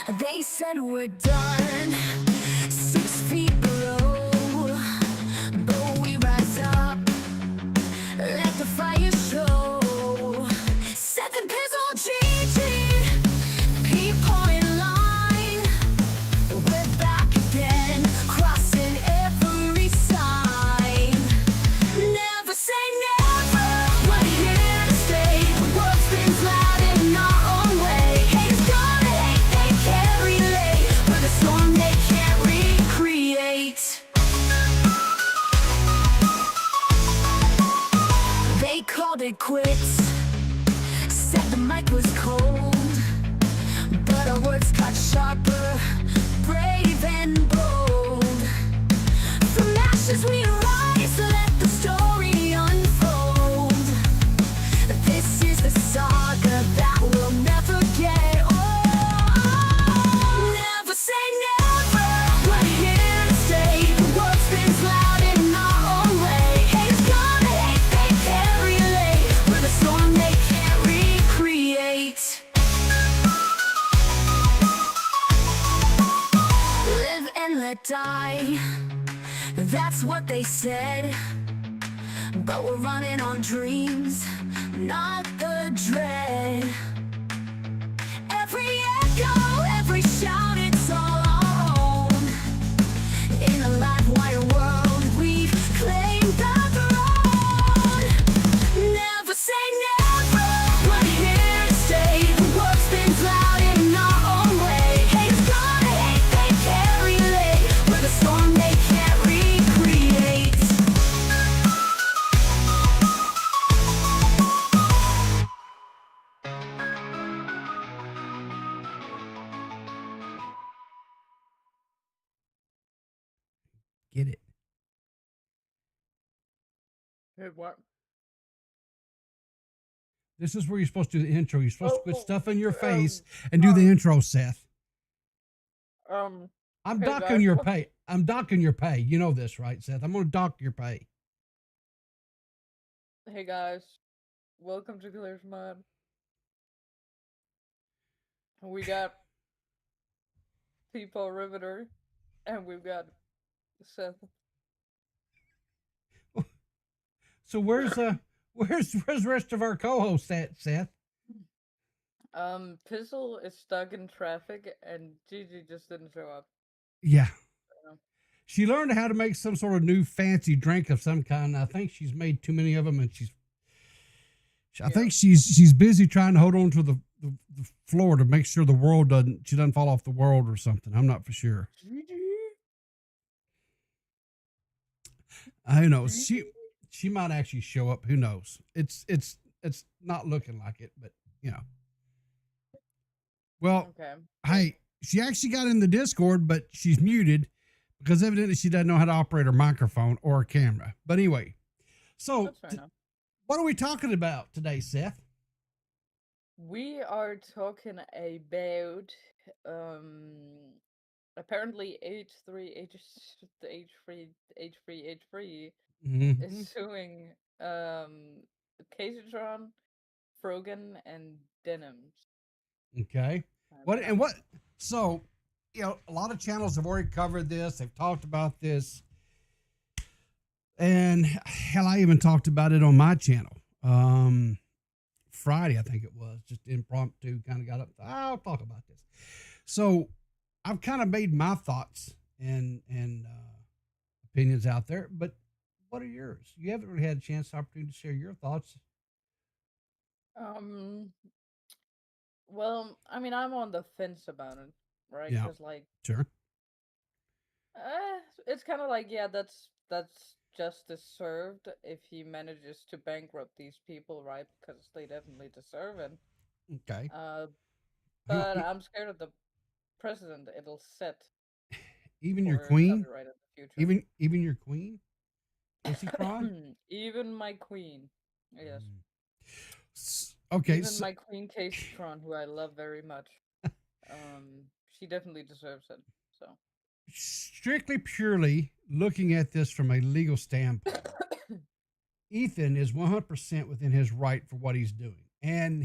They said we're done, 6 feet below, but we rise up, let the fire show. 7 pairs on GG, people in line. We're back again, crossing every sign. Never say never, we're here to stay. The world spins loud in our own way. Haters gonna hate, they can't relate. We're the storm they can't recreate. They called it quits, said the mic was cold, but our words got sharper, brave and bold. From ashes we rise, let the story unfold. This is the saga that will never get old. Never say never, we're here to stay. The world spins loud in our own way. Haters gonna hate, they can't relate. We're the storm they can't recreate. Live and let die, that's what they said. But we're running on dreams, not the dread. Every echo, every shout, it's all our own. In a live wire world, we've claimed the throne. Never say never, we're here to stay. The world spins loud in our own way. Haters gonna hate, they can't relate. We're the storm they can't recreate. Get it? Hey, what? This is where you're supposed to do the intro. You're supposed to put Oh, stuff in your face and do the intro, Seth. I'm Hey, docking guys. your pay. I'm docking your pay. You know this, right, Seth? I'm going to dock your pay. Hey guys, welcome to Clear's Mod. We got People Riveter, and we've got Seth. So where's the rest of our co-hosts at, Seth? Pizzle is stuck in traffic, and Gigi just didn't show up. Yeah. So, She learned how to make some sort of new fancy drink of some kind. I think she's made too many of them, and I think she's busy trying to hold on to the floor to make sure she doesn't fall off the world or something. I'm not for sure. Gigi? I know she might actually show up. Who knows? It's not looking like it, but you know. Well, Okay. hey, she actually got in the Discord, but she's muted because evidently she doesn't know how to operate her microphone or a camera. But anyway, so That's fair enough. what are we talking about today, Seth? We are talking about apparently H3H3 Mm-hmm. is suing Kaseytron, Frogan, and Denims. Okay. So, you know, a lot of channels have already covered this. They've talked about this. And hell, I even talked about it on my channel. Friday, I think it was, just impromptu, kind of got up. I'll talk about this. So I've kind of made my thoughts and opinions out there, but what are yours? You haven't really had a opportunity to share your thoughts. Well, I mean, I'm on the fence about it, right? Yeah. Because like, Sure. it's kind of like, yeah, that's justice served if he manages to bankrupt these people, right? Because they definitely deserve it. Okay. But I'm scared of the precedent it'll set. Even your for queen? copyright in the future. Even your queen? Kaseytron? Even my queen. Yes. Okay. Even my queen Kaseytron, who I love very much. She definitely deserves it. So strictly purely looking at this from a legal standpoint, Ethan is 100% within his right for what he's doing. And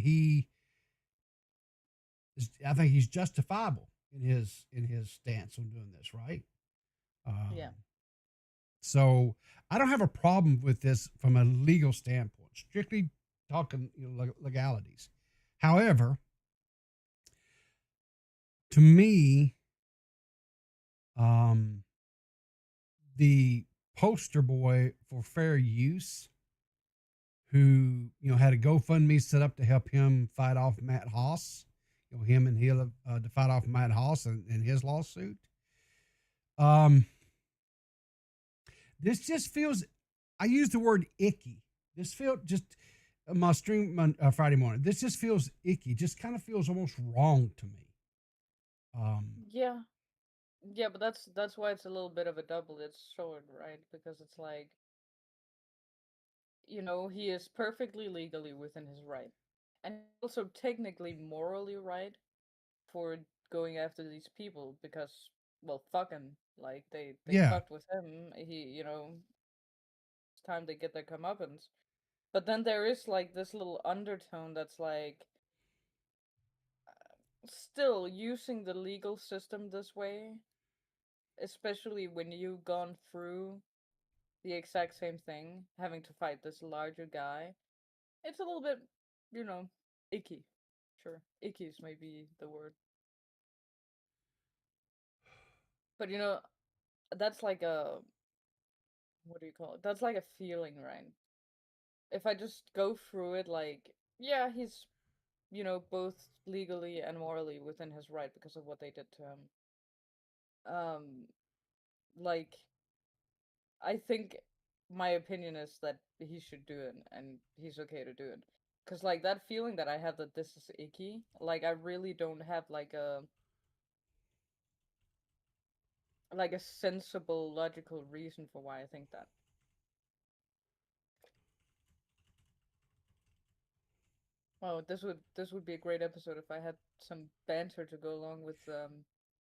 I think he's justifiable. in his stance on doing this, right? Yeah. Um, so I don't have a problem with this from a legal standpoint, strictly talking legalities. However, to me, um, the poster boy for fair use, who had a GoFundMe set up to help him fight off Matt Haas, him and he'll to fight off Matt Haas in his lawsuit. Um, this just feels. I use the word icky. This feels just my stream Friday morning. This just feels icky. Just kind of feels almost wrong to me. Yeah. Yeah, but that's why it's a little bit of a double-edged sword, right? Because it's like, he is perfectly legally within his right. And also technically morally right for going after these people because, well, fuck him. Like they Yeah, fucked with him. It's time they get their comeuppance. But then there is like this little undertone that's like still using the legal system this way, especially when you've gone through the exact same thing, having to fight this larger guy. It's a little bit, you know, icky. Sure, icky is maybe the word. But that's like a, what do you call it? That's like a feeling, right? If I just go through it, like, yeah, he's, both legally and morally within his right because of what they did to him. Um, like, I think my opinion is that he should do it and he's okay to do it. Cause like that feeling that I have that this is icky, like I really don't have like a sensible, logical reason for why I think that. Oh, this would be a great episode if I had some banter to go along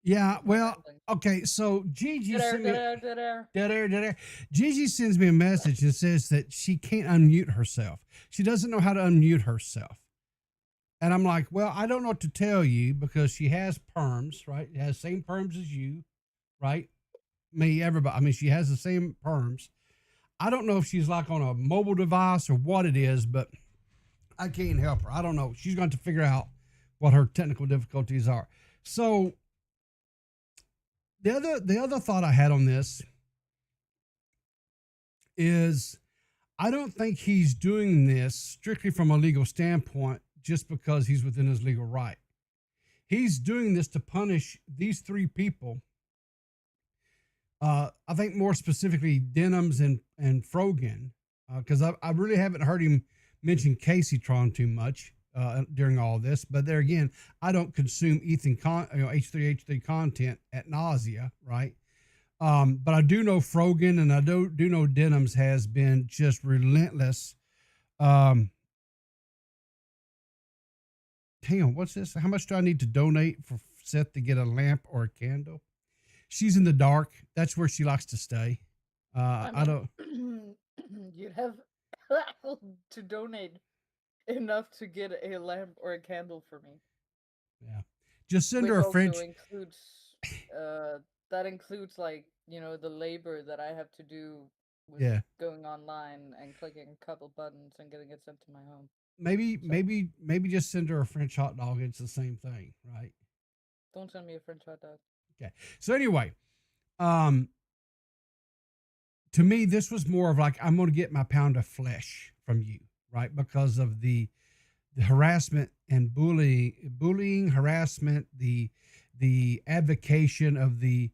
yeah. with my Well, rambling. okay. So Gigi Dead air, sent me dead air, dead air. dead air, dead air. Gigi sends me a message and says that she can't unmute herself. She doesn't know how to unmute herself. And I'm like, well, I don't know what to tell you because she has perms, right? Has same perms as you, right? Me, everybody. I mean, she has the same perms. I don't know if she's like on a mobile device or what it is, but I can't help her. I don't know. She's going to figure out what her technical difficulties are. So the other thought I had on this is I don't think he's doing this strictly from a legal standpoint just because he's within his legal right. He's doing this to punish these three people. I think more specifically Denims and Frogan, because I really haven't heard him mention Kaseytron too much during all this. But there again, I don't consume H3H3 content at nausea, right? But I do know Frogan and I do know Denims has been just relentless. Hang on, what's this? How much do I need to donate for Seth to get a lamp or a candle? She's in the dark. That's where she likes to stay. I I mean, don't. you'd have to donate enough to get a lamp or a candle for me, Yeah, just send her which a also French. includes that includes like the labor that I have to do with Yeah, going online and clicking a couple buttons and getting it sent to my home. maybe So maybe maybe just send her a French hot dog. It's the same thing, right? don't send me a French hot dog. Okay. So anyway, um, to me, this was more of like I'm going to get my pound of flesh from you, right? Because of the harassment and bullying, harassment, the advocation of the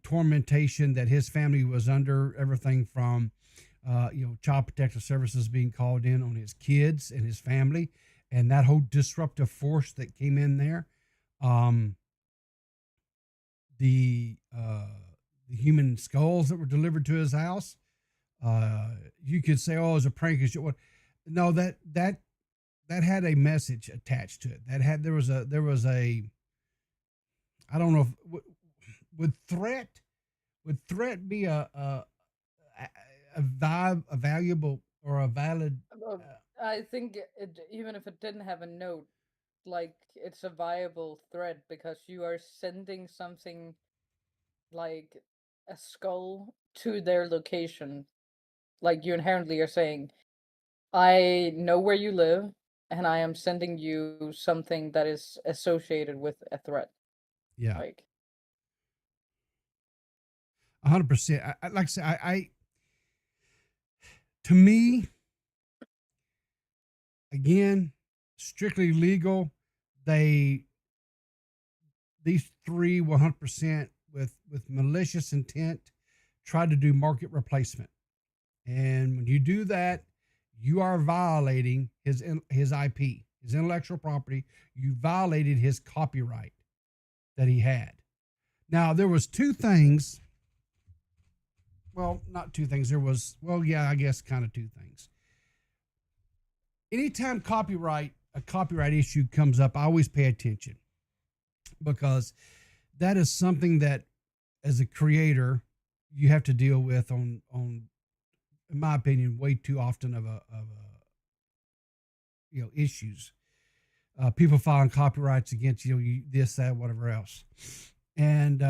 tormentation that his family was under, everything from child protective services being called in on his kids and his family, and that whole disruptive force that came in there. Um, the human skulls that were delivered to his house. You could say, "Oh, it was a prank." What? No, that had a message attached to it. There was a I don't know if would threat be a valuable or a valid Well, I think even if it didn't have a note, like it's a viable threat because you are sending something like a skull to their location. Like you inherently are saying, I know where you live, and I am sending you something that is associated with a threat. Yeah, Like, 100%. Like I say, to me, again, strictly legal. These three 100% with malicious intent tried to do market replacement, and when you do that, you are violating his IP, his intellectual property. You violated his copyright that he had. Now there was two things. Well, not two things. There was, well, yeah, I guess kind of two things. Anytime a copyright issue comes up, I always pay attention because that is something that, as a creator, you have to deal with on in my opinion, way too often of a issues. People filing copyrights against you, this, that, whatever else, and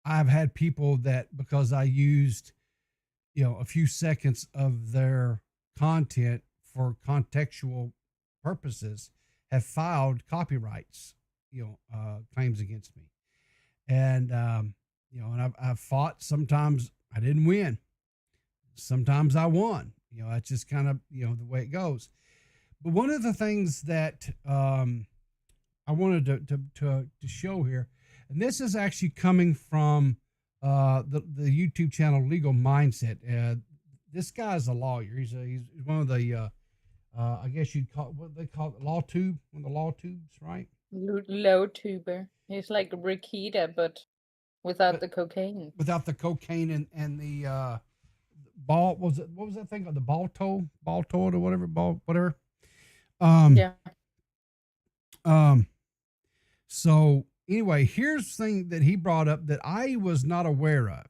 I've had people that, because I used a few seconds of their content for contextual purposes, have filed copyrights claims against me, and and I've fought. Sometimes I didn't win, sometimes I won. That's just kind of the way it goes. But one of the things that I wanted to show here, and this is actually coming from the YouTube channel Legal Mindset. This guy's a lawyer. He's one of the I guess you'd call, what they call it, law tube, one of the law tubes, right? low tuber. He's like Rikita, but without the cocaine. Without the cocaine and the ball. What was that thing called? The ball toad or whatever. Yeah. So anyway, here's the thing that he brought up that I was not aware of.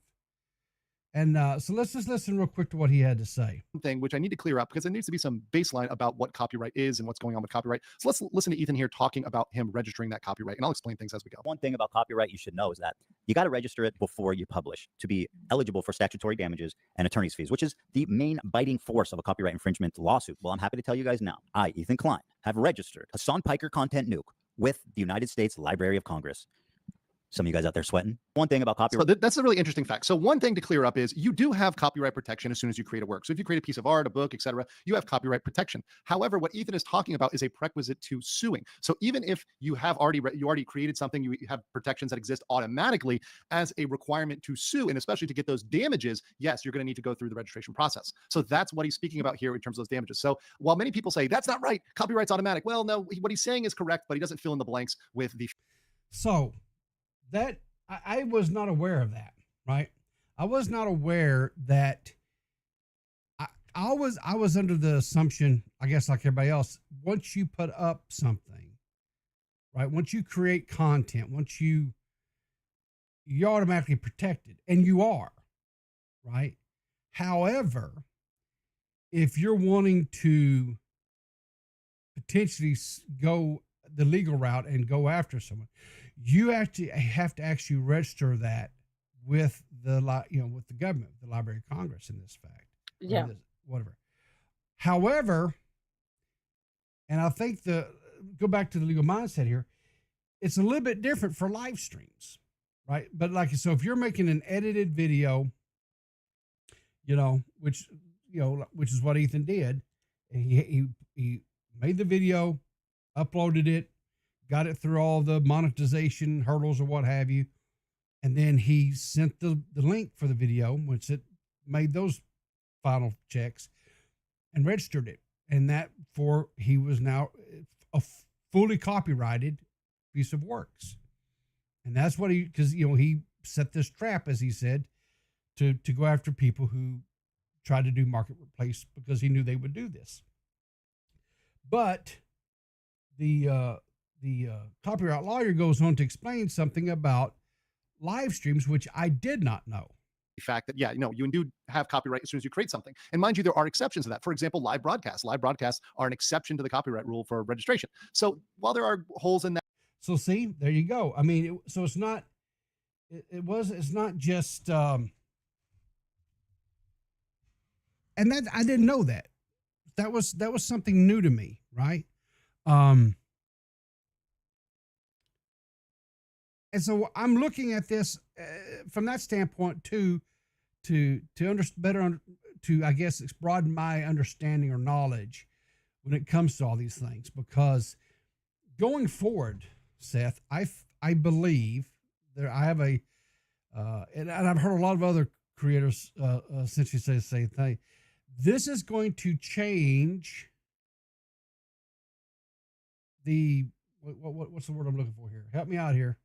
And so let's just listen real quick to what he had to say. Thing which I need to clear up because there needs to be some baseline about what copyright is and what's going on with copyright. So let's listen to Ethan here talking about him registering that copyright, and I'll explain things as we go. One thing about copyright you should know is that you got to register it before you publish to be eligible for statutory damages and attorney's fees, which is the main biting force of a copyright infringement lawsuit. Well, I'm happy to tell you guys now, I, Ethan Klein, have registered a Son Piker content nuke with the United States Library of Congress. Some of you guys out there sweating. One thing about copyright. So that's a really interesting fact. So one thing to clear up is you do have copyright protection as soon as you create a work. So if you create a piece of art, a book, etc., you have copyright protection. However, what Ethan is talking about is a prerequisite to suing. So even if you have already created something, you have protections that exist automatically as a requirement to sue, and especially to get those damages, yes, you're going to need to go through the registration process. So that's what he's speaking about here in terms of those damages. So while many people say that's not right, copyright's automatic. Well, no, what he's saying is correct, but he doesn't fill in the blanks with the. So that I was not aware of that, right? I was not aware that I was under the assumption, I guess like everybody else, once you put up something, right? Once you create content, you're automatically protected, and you are, right? However, if you're wanting to potentially go the legal route and go after someone, you actually have to actually register that with the with the government, the Library of Congress in this fact. Yeah. Whatever. However, and I think go back to the legal mindset here, it's a little bit different for live streams, right? But so if you're making an edited video, which is what Ethan did, he made the video, uploaded it, got it through all the monetization hurdles or what have you, and then he sent the link for the video once it made those final checks and registered it, and he was now a fully copyrighted piece of works. And that's what because he set this trap, as he said, to go after people who tried to do market replace, because he knew they would do this. But the copyright lawyer goes on to explain something about live streams, which I did not know. fact that, yeah, you do have copyright as soon as you create something. And mind you, there are exceptions to that. For example, live broadcasts. Live broadcasts are an exception to the copyright rule for registration. So while there are holes in that. So see, there you go. I mean, so it's not, it's not just, and that, I didn't know that. That was something new to me, right? And so I'm looking at this from that standpoint too, to I guess it's broaden my understanding or knowledge when it comes to all these things, because going forward, Seth, I believe there, I have a, and I've heard a lot of other creators essentially say the same thing. This is going to change the, what's the word I'm looking for here? Help me out here.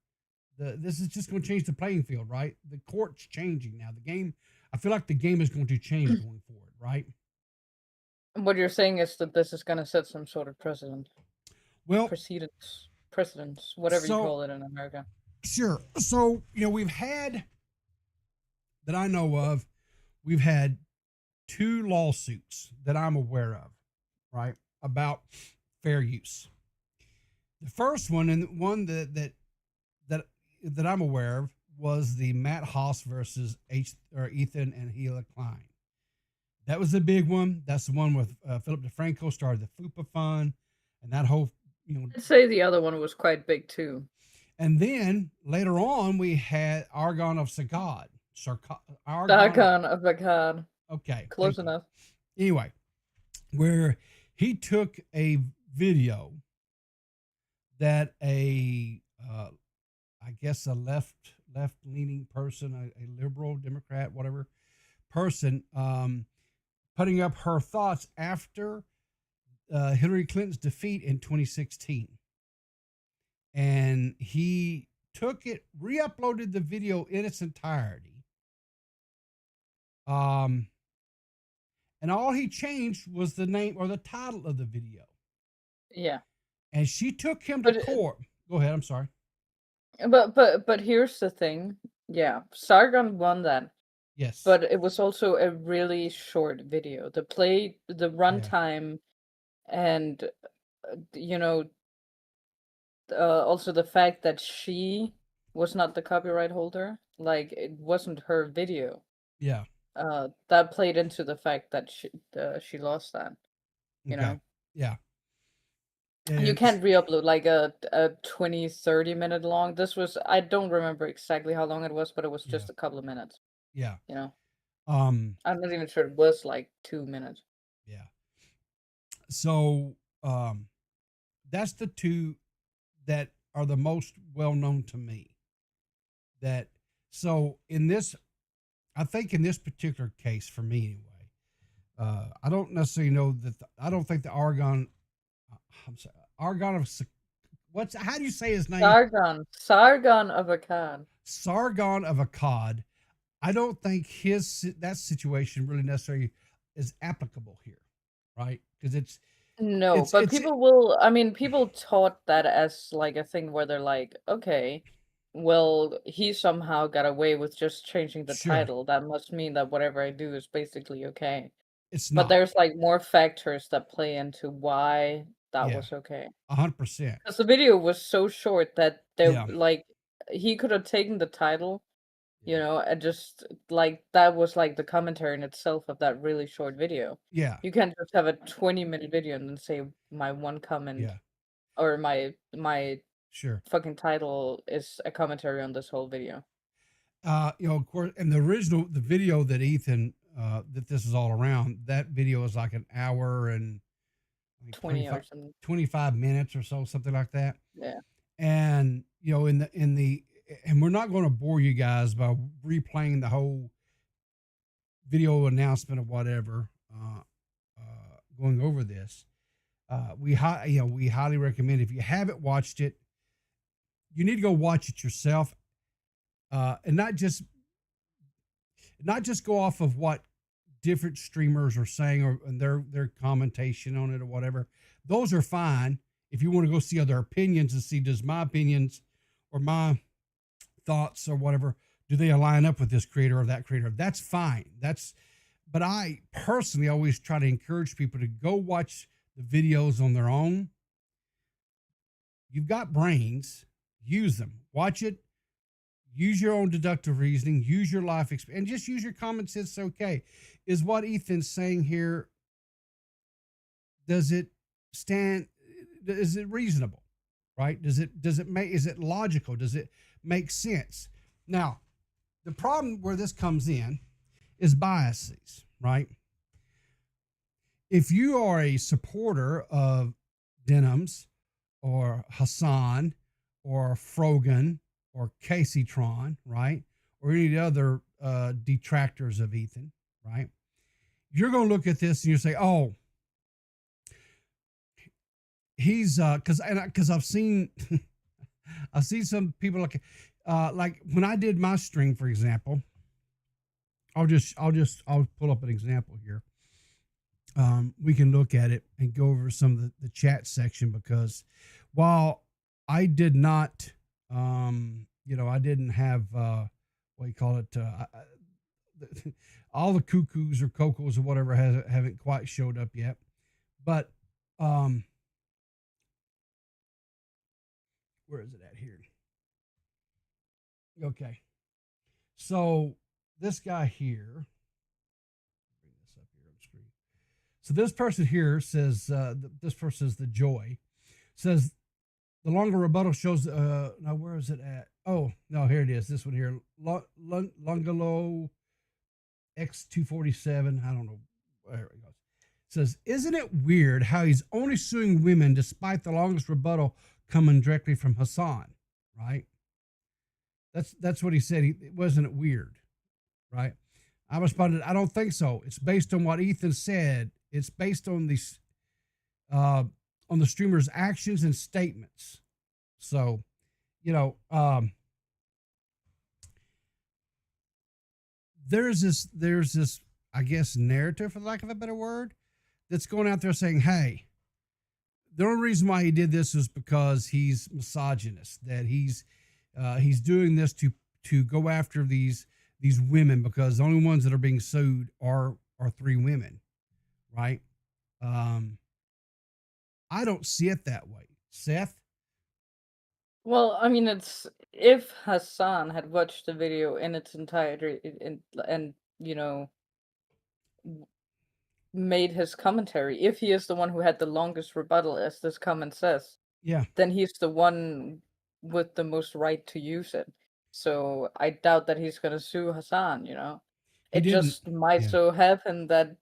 This is just going to change the playing field, right? The court's changing now. The game, I feel like the game is going to change going forward, right? What you're saying is that this is going to set some sort of precedent. Well, precedents, whatever you call it in America. Sure. So, we've had, that I know of, we've had 2 lawsuits that I'm aware of, right, about fair use. The first one, and one that I'm aware of, was the Matt Haas versus Ethan and Hila Klein. That was the big one. That's the one with Philip DeFranco started the FUPA fund, and that whole, I'd say the other one was quite big too. And then later on, we had Argon of Sagad. Argon of Sagad. Okay. Close enough. Anyway, where he took a video that I guess a left-leaning person, a liberal, Democrat, whatever person, putting up her thoughts after Hillary Clinton's defeat in 2016. And he took it, re-uploaded the video in its entirety. And all he changed was the name or the title of the video. Yeah. And she took him to court. Go ahead, I'm sorry. But here's the thing. Yeah, Sargon won that. Yes. But it was also a really short video. The runtime, and also the fact that she was not the copyright holder, like it wasn't her video. Yeah. That played into the fact that she lost that. You know. Yeah. And you can't re-upload like a 20-30 minute long. This was, I don't remember exactly how long it was, but it was just a couple of minutes. Yeah. I'm not even sure it was like 2 minutes. Yeah. So that's the 2 that are the most well known to me. So in this, I think in this particular case, for me anyway, I don't necessarily know that. I don't think the Argon. I'm sorry, Argon of how do you say his name? Sargon of Akkad. Sargon of Akkad. I don't think that situation really necessarily is applicable here, right? Because people taught that as like a thing where they're like, okay, well, he somehow got away with just changing the title. That must mean that whatever I do is basically okay. It's not. But there's like more factors that play into why that was okay. 100%. Because the video was so short that like he could have taken the title, and just like that was like the commentary in itself of that really short video. Yeah. You can't just have a 20-minute video and then say my one comment or my fucking title is a commentary on this whole video. Of course, and the video that Ethan that this is all around, that video is like an hour and 25 minutes or so, something like that. Yeah. And and we're not going to bore you guys by replaying the whole video announcement or whatever, going over this. We highly recommend, if you haven't watched it, you need to go watch it yourself, and not just go off of what different streamers are saying or their commentation on it or whatever. Those are fine if you want to go see other opinions and see, does my opinions or my thoughts or whatever, do they align up with this creator or that creator? That's fine. But I personally always try to encourage people to go watch the videos on their own. You've got brains, use them. Watch it. Use your own deductive reasoning. Use your life experience, and just use your common sense. Okay, is what Ethan's saying here? Does it stand? Is it reasonable? Right? Does it make? Is it logical? Does it make sense? Now, the problem where this comes in is biases. Right? If you are a supporter of Denims or Hassan or Frogan or Kaseytron, right, or any of the other detractors of Ethan, right, you're going to look at this and you say, oh, he's because I've seen I've seen some people like when I did my stream, for example. I'll pull up an example here. We can look at it and go over some of the chat section, because while I did not, I didn't have, what you call it, all the cuckoos or cocos or whatever haven't quite showed up yet. But where is it at here? Okay. So this guy here, bring this up here on the screen. So this person here says, this person is the Joy, says the longer rebuttal shows, now where is it at? Oh, no, here it is. This one here. Lungalo X247. I don't know. There it goes. Says, isn't it weird how he's only suing women despite the longest rebuttal coming directly from Hassan, right? That's what he said. Wasn't it weird, right? I responded, I don't think so. It's based on what Ethan said. It's based on these, on the streamer's actions and statements. So, there's this, I guess, narrative, for lack of a better word, that's going out there saying, hey, the only reason why he did this is because he's misogynist, that he's doing this to go after these women, because the only ones that are being sued are 3 women, right? I don't see it that way. Seth? Well, I mean, it's if Hassan had watched the video in its entirety and made his commentary, if he is the one who had the longest rebuttal, as this comment says, Yeah. then he's the one with the most right to use it. So I doubt that he's gonna sue Hassan. He It didn't. just might Yeah. so happen that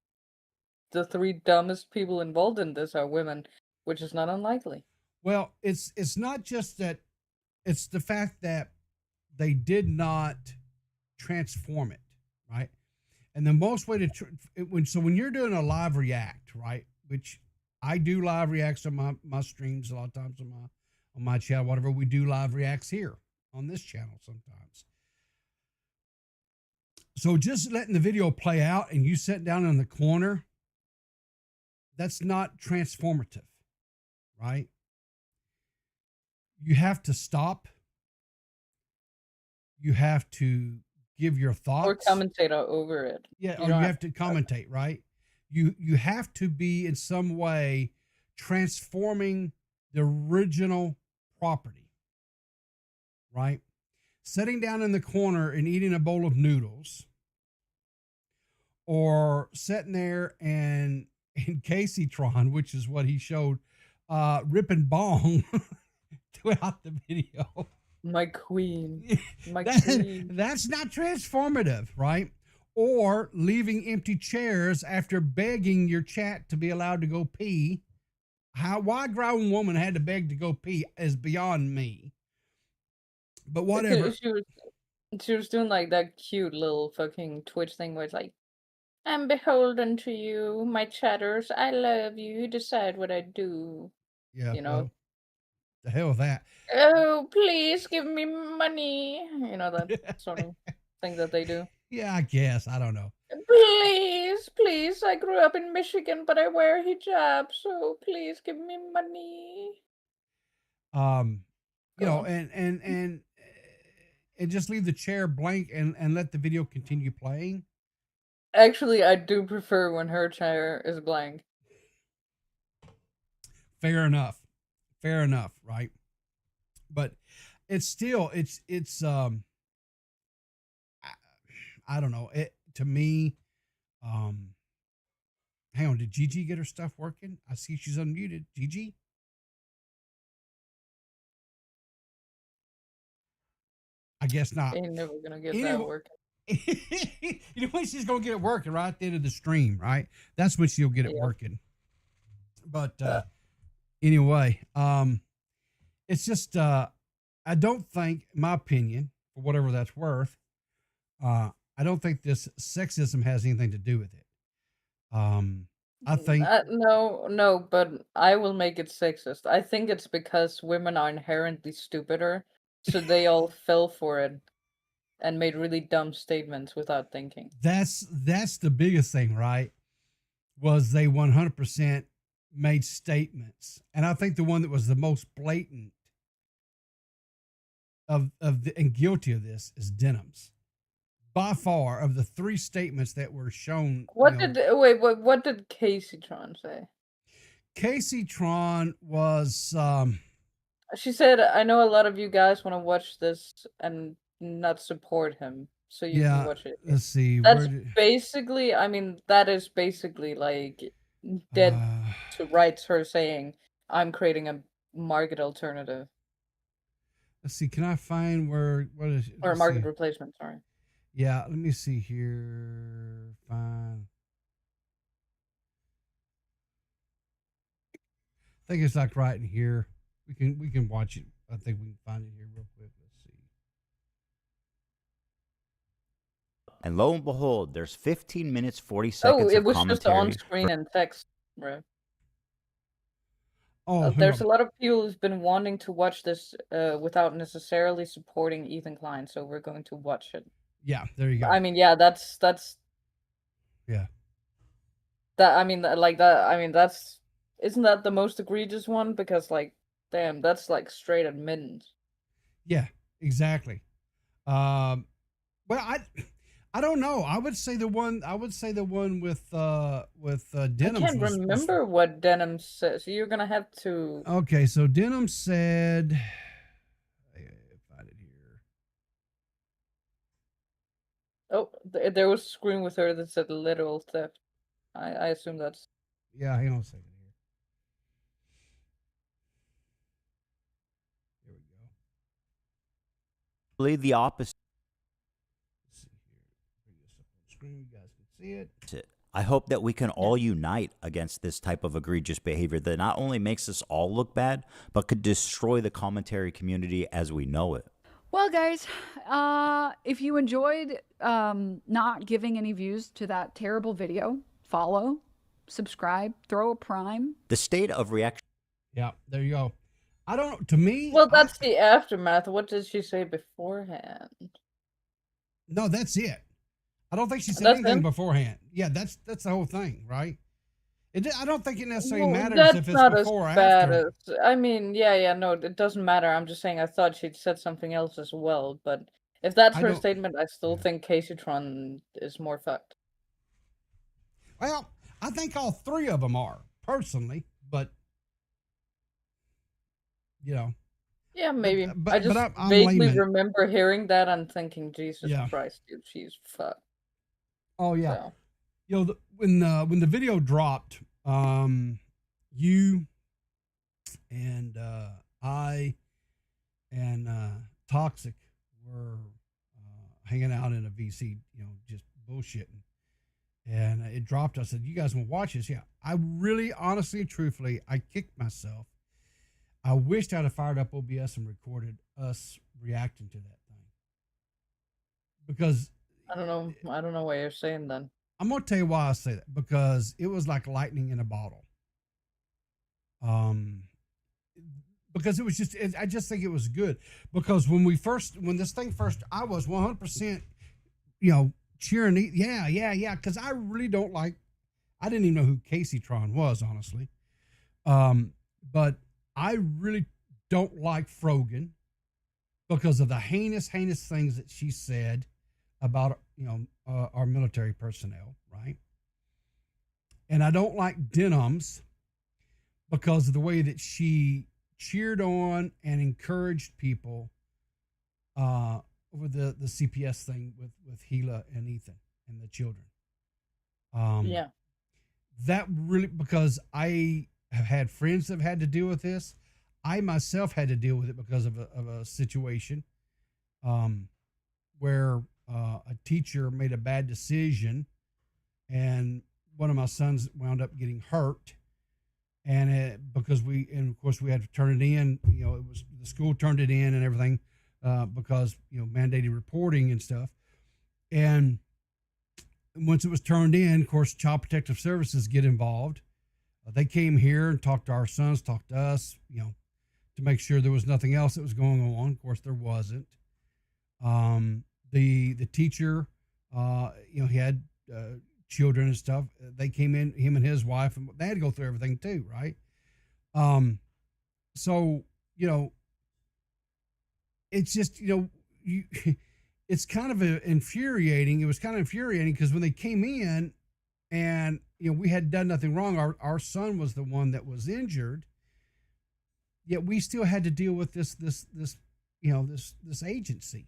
the 3 dumbest people involved in this are women, which is not unlikely. Well, it's not just that. It's the fact that they did not transform it, right? And the most way to when you're doing a live react, right, which I do live reacts on my streams a lot of times on my channel, whatever, we do live reacts here on this channel sometimes. So just letting the video play out and you sit down in the corner, that's not transformative, right? You have to stop. You have to give your thoughts. Or commentate over it. Yeah, or you have to commentate, right? You have to be in some way transforming the original property, right? Sitting down in the corner and eating a bowl of noodles, or sitting there and in Kaseytron, which is what he showed, ripping bong throughout the video. My queen. My queen. That's not transformative, right? Or leaving empty chairs after begging your chat to be allowed to go pee. Why a grown woman had to beg to go pee is beyond me. But whatever. She was doing like that cute little fucking Twitch thing where it's like, I'm beholden to you, my chatters. I love you. You decide what I do. Yeah. Well, the hell with that. Oh, please give me money. That sort of thing that they do. Yeah, I guess. I don't know. Please. I grew up in Michigan, but I wear hijab, so please give me money. And and just leave the chair blank and let the video continue playing. Actually, I do prefer when her chair is blank. Fair enough, right? But it's still it's I don't know. It to me, hang on, did Gigi get her stuff working? I see she's unmuted. Gigi? I guess not. Ain't never gonna get Anyway- that working. You know when she's gonna get it working? Right at the end of the stream, right? That's when she'll get it Yeah. working. But anyway, it's just I don't think, in my opinion, for whatever that's worth, I don't think this sexism has anything to do with it. I think No, but I will make it sexist. I think it's because women are inherently stupider, so they all fell for it and made really dumb statements without thinking. that's the biggest thing, right? Was they 100% made statements, and I think the one that was the most blatant and guilty of this is Denims. By far, of the 3 statements that were shown, What did Kaseytron say? Kaseytron was She said, "I know a lot of you guys want to watch this and not support him, so you yeah. can watch it." Let's see. That's where did- basically, I mean, that is basically like dead to rights. Her saying, "I'm creating a market alternative let's see. Can I find where? What is? or a let's market see. replacement?" Sorry. Yeah, let me see here. Fine. I think it's like right in here. We can watch it. I think we can find it here real quick. Let's see. And lo and behold, there's 15 minutes, 40 seconds Oh, it of was just commentary. on screen and text, bro. Oh, hang There's on. a lot of people who's been wanting to watch this without necessarily supporting Ethan Klein, so we're going to watch it. Yeah, there you go. I mean, yeah, that's Yeah. that. I mean, like that. I mean, that's isn't that the most egregious one? Because like, damn, that's like straight admittance. Yeah, exactly. Well, I don't know. I would say the one with I Denims. can't remember what Denims says. So you're gonna have to. Okay, so Denim said, find it here. Oh, there was a screen with her that said literal theft. I assume that's. Yeah, hang on a second here. Here we go. Really the opposite. Let's see here. Bring this up on screen. You guys can see it. I hope that we can all unite against this type of egregious behavior that not only makes us all look bad, but could destroy the commentary community as we know it. Well, guys, if you enjoyed not giving any views to that terrible video, follow, subscribe, throw a prime. The state of reaction. Yeah, there you go. I don't. To me, Well, that's the aftermath. What did she say beforehand? no. That's it. I don't think she said That's anything it? beforehand. Yeah, that's the whole thing, right? I don't think it necessarily Well, matters that's if it's not before or as bad after. as. I mean, yeah, no, it doesn't matter. I'm just saying I thought she'd said something else as well. But if that's I her don't- statement, I still yeah. think Kaseytron is more fucked. Well, I think all 3 of them are personally, but you know, Yeah, maybe. but- I but just I'm vaguely layman. remember hearing that and thinking, Jesus Yeah. Christ, dude, she's fucked. oh yeah. So. You know, when the video dropped, you and I and Toxic were hanging out in a VC, you know, just bullshitting. And it dropped. I said, "You guys want to watch this?" Yeah. I really, honestly, truthfully, I kicked myself. I wished I'd have fired up OBS and recorded us reacting to that thing. Because I don't know what you're saying then. I'm gonna tell you why I say that, because it was like lightning in a bottle. Because it was just, I just think it was good. Because when this thing first, I was 100%, you know, cheering. Yeah. Because I really don't like. I didn't even know who Kaseytron was, honestly. But I really don't like Frogan. because of the heinous things that she said about, our military personnel, right? And I don't like Denims because of the way that she cheered on and encouraged people over the CPS thing with Gila and Ethan and the children. Yeah. That really, because I have had friends that have had to deal with this. I myself had to deal with it because of a situation where a teacher made a bad decision, and one of my sons wound up getting hurt. And because of course we had to turn it in, it was the school turned it in and everything, because, mandated reporting and stuff. And once it was turned in, of course, Child Protective Services get involved. They came here and talked to our sons, talked to us, to make sure there was nothing else that was going on. Of course, there wasn't. The teacher, he had children and stuff. They came in, him and his wife, and they had to go through everything too, right? So, it's just, it's kind of infuriating. It was kind of infuriating because when they came in and, we had done nothing wrong. Our son was the one that was injured, yet we still had to deal with this agency.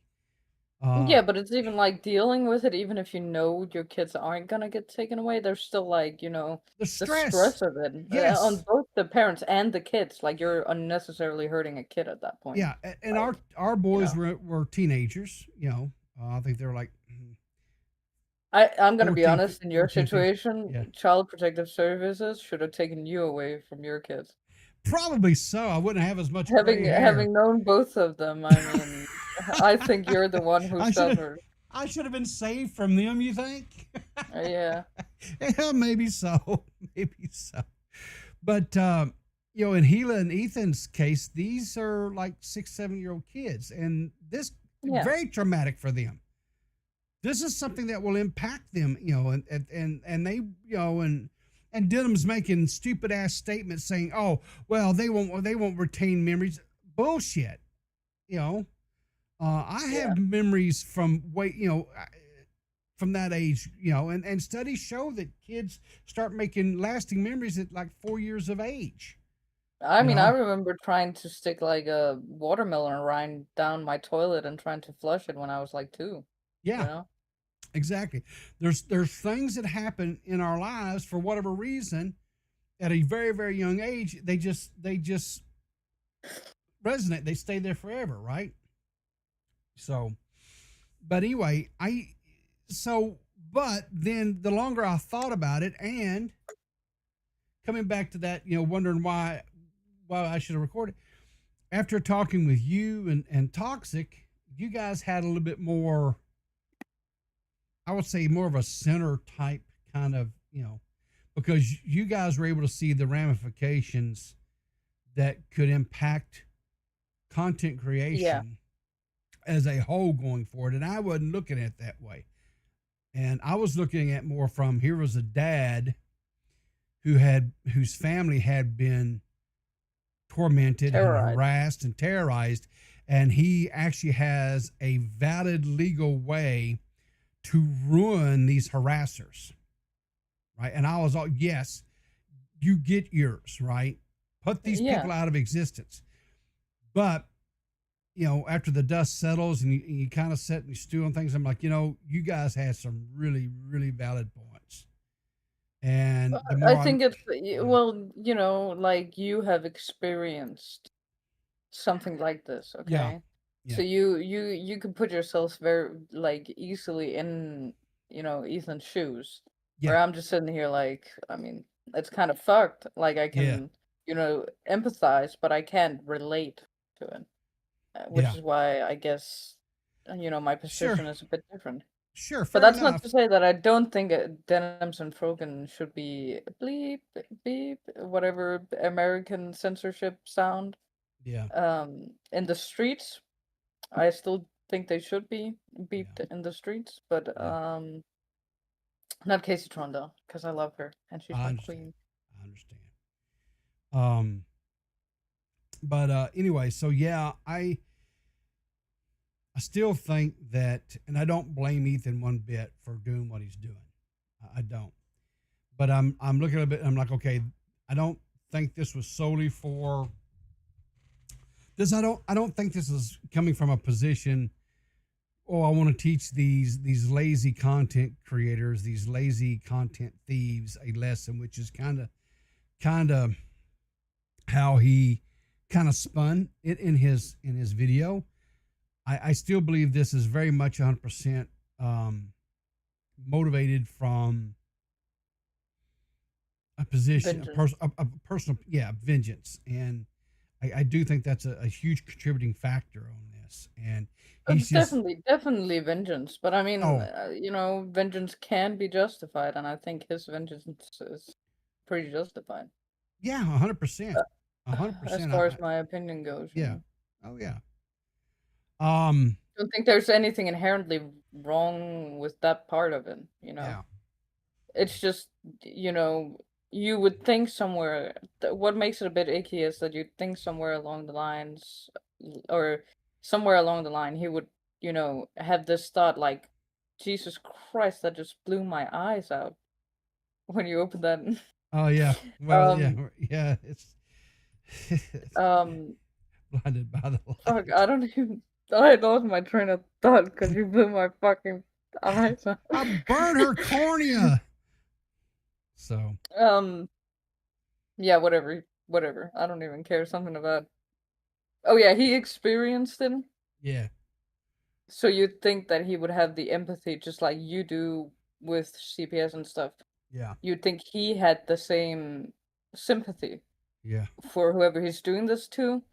Yeah, but it's even like dealing with it, even if you know your kids aren't gonna get taken away, there's still like, The the stress. stress of it on Yes. both the parents and the kids. Like you're unnecessarily hurting a kid at that point. Yeah. And Like, our boys know. were teenagers, I think they were like I'm gonna be 14, honest, in your 14, 15. situation, Yeah. Child Protective Services should have taken you away from your kids. Probably so. I wouldn't have as much gray hair. Having known both of them, I mean, I think you're the one who I should have suffered. I should have been saved from them, you think? Yeah. Yeah, maybe so. Maybe so. But in Gila and Ethan's case, these are like 6-7-year-old kids, and this Yeah. very traumatic for them. This is something that will impact them, and they, and Denham's making stupid ass statements saying, "Oh, well, they won't retain memories." Bullshit. I have memories from from that age, and studies show that kids start making lasting memories at like 4 years of age. I mean, know? I remember trying to stick like a watermelon rind down my toilet and trying to flush it when I was like 2, you Yeah, know? exactly. There's things that happen in our lives for whatever reason at a very, very young age. They just resonate. They stay there forever, right? So, but anyway, but then the longer I thought about it, and coming back to that, wondering why I should have recorded, after talking with you and Toxic, you guys had a little bit more, I would say more of a center type kind of, because you guys were able to see the ramifications that could impact content creation as a whole going forward. And I wasn't looking at it that way. And I was looking at more from, here was a dad whose family had been tormented and harassed and terrorized, and he actually has a valid legal way to ruin these harassers, right? And I was all, yes, you get yours, right? Put these people out of existence. But after the dust settles and you kind of sit and you stew on things, I'm like, you guys had some really, really valid points. And the more I think it's, well, like you have experienced something like this, okay? Yeah. So you can put yourself very like easily in, Ethan's shoes. Where I'm just sitting here like, I mean, it's kind of fucked. Like I can, empathize, but I can't relate to it. Which is why I guess, my position is a bit different. Sure, But that's not to say that I don't think Denims and Frogan should be bleep, beep, whatever American censorship sound. Yeah. In the streets, I still think they should be beeped in the streets, but not Kaseytron though, because I love her and she's my queen. I understand. But anyway, so yeah, I still think that, and I don't blame Ethan one bit for doing what he's doing. I don't. But I'm looking at it, I'm like, okay, I don't think this was solely for this. I don't think this is coming from a position, oh, I want to teach these lazy content creators, these lazy content thieves a lesson, which is kind of how he kind of spun it in his video. I still believe this is very much 100% motivated from a position, a personal, vengeance. And I do think that's a huge contributing factor on this. And he's definitely vengeance. But I mean, vengeance can be justified. And I think his vengeance is pretty justified. Yeah, 100%. 100%. As far as my opinion goes. Yeah. Oh, yeah. I don't think there's anything inherently wrong with that part of it, Yeah. It's just, you would think somewhere, what makes it a bit icky is that you'd think somewhere along the lines, or somewhere along the line, he would, have this thought like, Jesus Christ, that just blew my eyes out when you open that. Oh, yeah. Well, yeah, it's blinded by the light. Fuck, I lost my train of thought because you blew my fucking eyes out. I burned her cornea. So. Yeah, whatever. I don't even care. Something about. Oh yeah, he experienced it. Yeah. So you'd think that he would have the empathy, just like you do with CPS and stuff. Yeah. You'd think he had the same sympathy. Yeah. For whoever he's doing this to.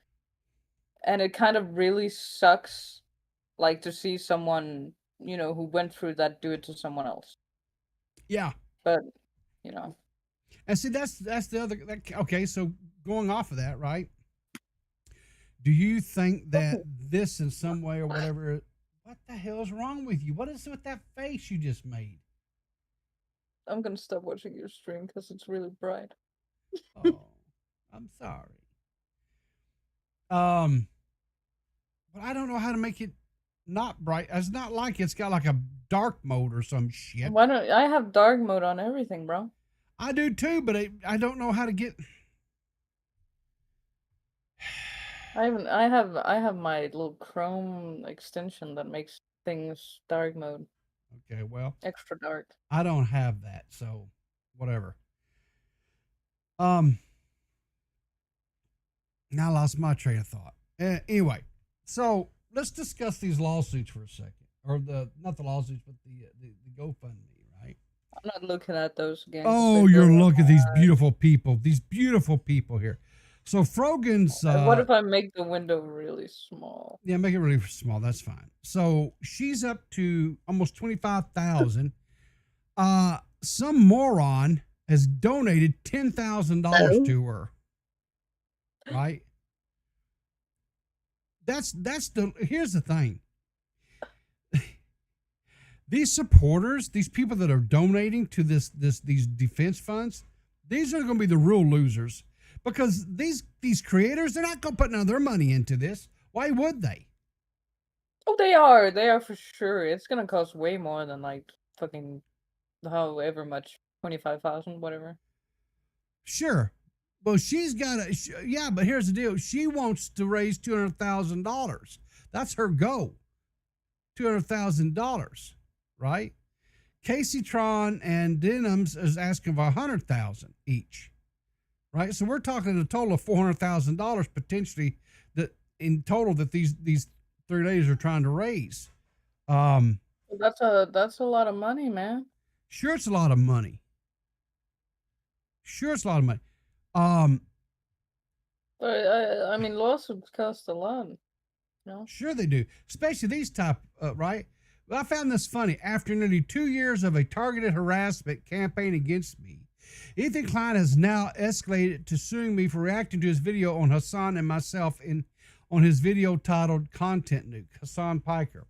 And it kind of really sucks, like, to see someone, who went through that do it to someone else. Yeah. But, And see, that's the other. Okay, so going off of that, right? Do you think that this in some way or whatever? What the hell is wrong with you? What is with that face you just made? I'm gonna stop watching your stream because it's really bright. Oh, I'm sorry. But I don't know how to make it not bright. It's not like it's got like a dark mode or some shit. Why don't I have dark mode on everything, bro? I do too, but I don't know how to get. I have my little Chrome extension that makes things dark mode. Okay, well, extra dark. I don't have that, so whatever. Now I lost my train of thought. Anyway, so let's discuss these lawsuits for a second, or not the lawsuits, but the GoFundMe, right? I'm not looking at those again. Oh, you're looking at these beautiful people here. So Frogan's. What if I make the window really small? Yeah, make it really small. That's fine. So she's up to almost 25,000. Some moron has donated $10,000 to her. Right? Here's the thing. These supporters, these people that are donating to these defense funds, these are going to be the real losers, because these creators, they're not going to put none of their money into this. Why would they? Oh, they are for sure. It's going to cost way more than like fucking however much, 25,000, whatever. Sure. Well, she's got but here's the deal. She wants to raise $200,000. That's her goal. $200,000, right? Kaseytron and Denims is asking for $100,000 each, right? So we're talking a total of $400,000 potentially that in total that these 3 ladies are trying to raise. That's a lot of money, man. Sure, it's a lot of money. But I mean, lawsuits cost a lot. Sure they do, especially these type, right? Well, I found this funny. After nearly 2 years of a targeted harassment campaign against me, Ethan Klein has now escalated to suing me for reacting to his video on Hassan and myself on his video titled Content Nuke, Hassan Piker.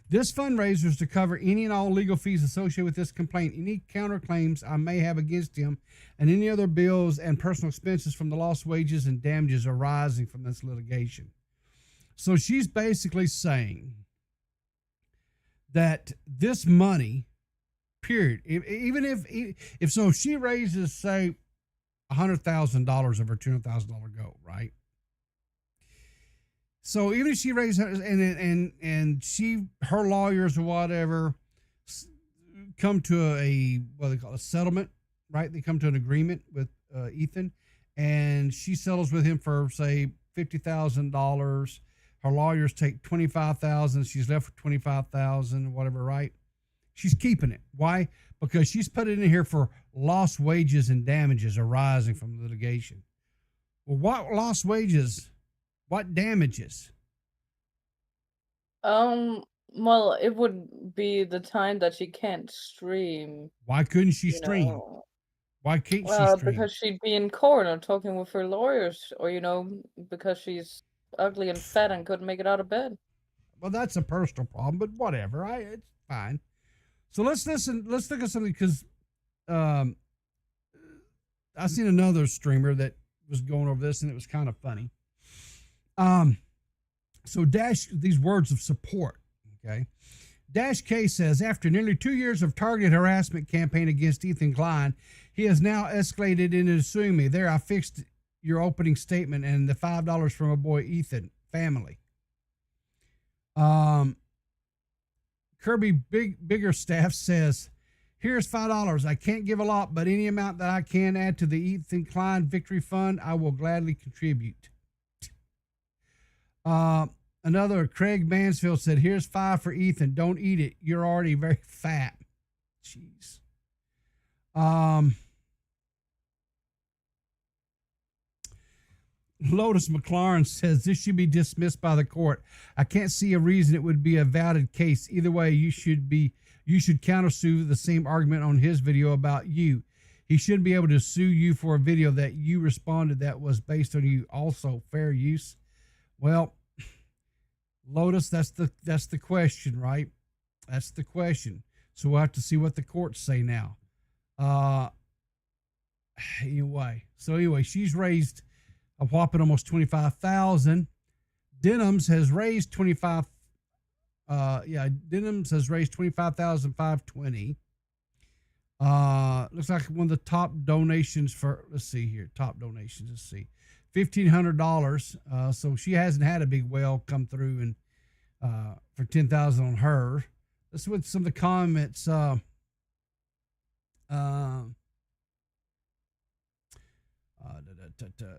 This fundraiser is to cover any and all legal fees associated with this complaint, any counterclaims I may have against him, and any other bills and personal expenses from the lost wages and damages arising from this litigation. So she's basically saying that this money, period, even if so, she raises, say, $100,000 of her $200,000 goal, right? So even if she raises and her lawyers or whatever come to a what they call a settlement, right? They come to an agreement with Ethan, and she settles with him for, say, $50,000. Her lawyers take $25,000. She's left with $25,000, whatever, right? She's keeping it. Why? Because she's put it in here for lost wages and damages arising from litigation. Well, what lost wages? What damages? Well, it would be the time that she can't stream. Why couldn't she You stream? know. Why can't she Well, stream? because she'd be in court or talking with her lawyers, or because she's ugly and fat and couldn't make it out of bed. Well, that's a personal problem, but whatever. It's fine. So let's listen. Let's look at something, because I seen another streamer that was going over this, and it was kind of funny. So Dash, these words of support, okay? Dash K says, after nearly 2 years of targeted harassment campaign against Ethan Klein, he has now escalated into suing me. There, I fixed your opening statement and the $5 from my boy Ethan family. Kirby Bigger Staff says, here's $5. I can't give a lot, but any amount that I can add to the Ethan Klein Victory Fund, I will gladly contribute. Another Craig Mansfield said, here's $5 for Ethan. Don't eat it. You're already very fat. Jeez. Lotus McLaren says this should be dismissed by the court. I can't see a reason it would be a valid case. Either way, you should countersue the same argument on his video about you. He shouldn't be able to sue you for a video that you responded that was based on you. Also, fair use. Well, Lotus, that's the question, right? That's the question. So we'll have to see what the courts say now. Anyway, she's raised a whopping almost 25,000. Denims has raised 25. Denims has raised 25,520. Looks like one of the top donations for. Let's see here. Top donations. Let's see. $1,500. So she hasn't had a big whale come through and for 10,000 on her. Let's see what some of the comments.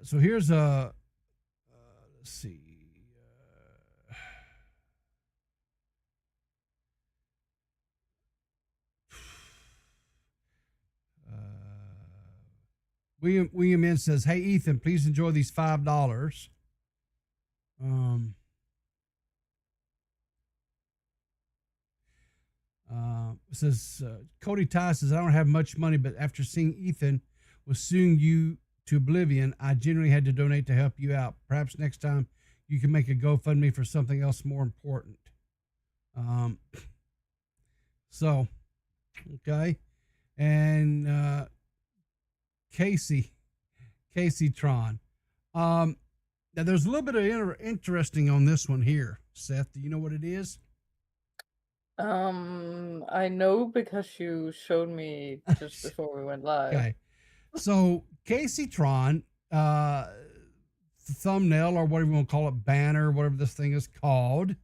So here's let's see. William N says, "Hey Ethan, please enjoy these $5." Says Cody Ty says, "I don't have much money, but after seeing Ethan was suing you to oblivion, I genuinely had to donate to help you out. Perhaps next time you can make a GoFundMe for something else more important." So, okay, and Kaseytron. Now there's a little bit of interesting on this one here, Seth. Do you know what it is? I know because you showed me just before we went live. Okay. So Kaseytron, thumbnail or whatever you want to call it, banner, whatever this thing is called.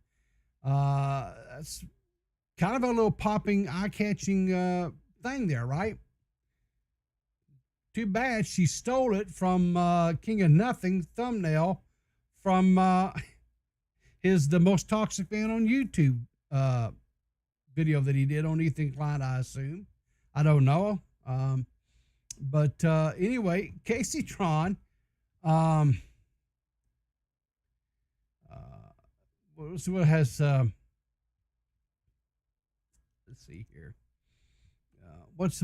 That's kind of a little popping, eye-catching thing there, right? Too bad she stole it from King of Nothing thumbnail from the most toxic man on YouTube video that he did on Ethan Klein, I assume. I don't know. But anyway, Kaseytron, let's see what has, let's see here. What's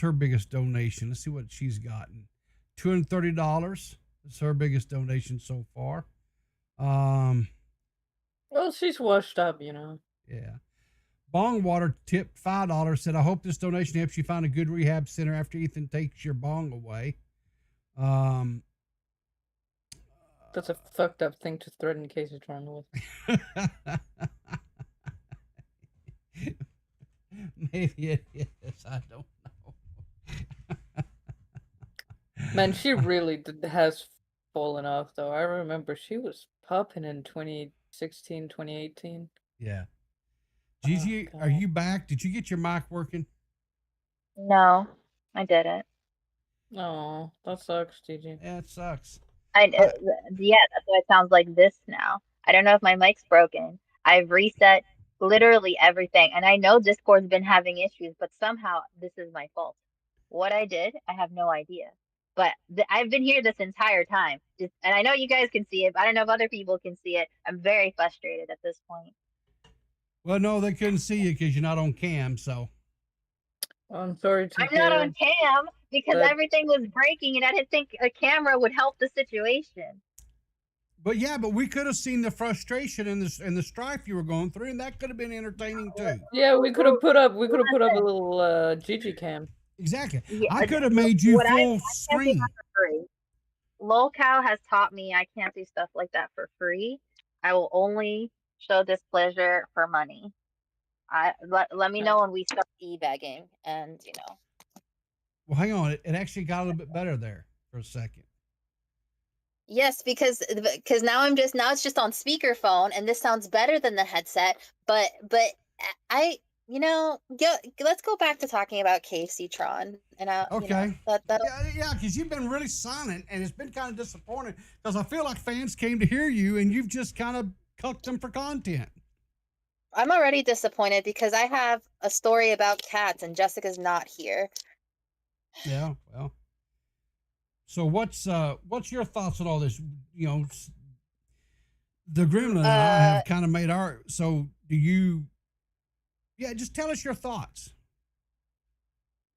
her biggest donation? Let's see what she's gotten. $230. That's her biggest donation so far. Well, she's washed up, Yeah. Bong Water tipped $5. Said, "I hope this donation helps you find a good rehab center after Ethan takes your bong away." That's a fucked up thing to threaten Kaseytron with. Maybe it is. I don't know. Man, she really has fallen off, though. I remember she was popping in 2016, 2018. Yeah. Oh, Gigi, are God. you back? Did you get your mic working? No, I didn't. Oh, that sucks, Gigi. Yeah, it sucks. Yeah, I, that's why it sounds like this now. I don't know if my mic's broken. I've reset literally everything, and I know Discord's been having issues, but somehow this is my fault. What I did, I have no idea. But I've been here this entire time, and I know you guys can see it, but I don't know if other people can see it. I'm very frustrated at this point. well, no, they couldn't see you because you're not on cam. So I'm sorry to I'm not hear on cam because that. everything was breaking, and I didn't think a camera would help the situation. But yeah, but we could have seen the frustration and the strife you were going through, and that could have been entertaining too. Yeah, we could have put up a little Gigi cam. Exactly. Yeah, I could have made you what I full can't do screen. that for free. Lolcow has taught me I can't do stuff like that for free. I will only show displeasure for money. Let me know when we start e-begging, and Well, hang on. It actually got a little bit better there for a second. Yes, because now it's just on speakerphone, and this sounds better than the headset. But let's go back to talking about Kaseytron, and Okay. that Yeah, because you've been really silent, and it's been kind of disappointing because I feel like fans came to hear you, and you've just kind of cucked them for content. I'm already disappointed because I have a story about cats, and Jessica's not here. Yeah, well. So what's your thoughts on all this? You know, the Gremlin and I have kind of made our. So do you? Yeah, just tell us your thoughts.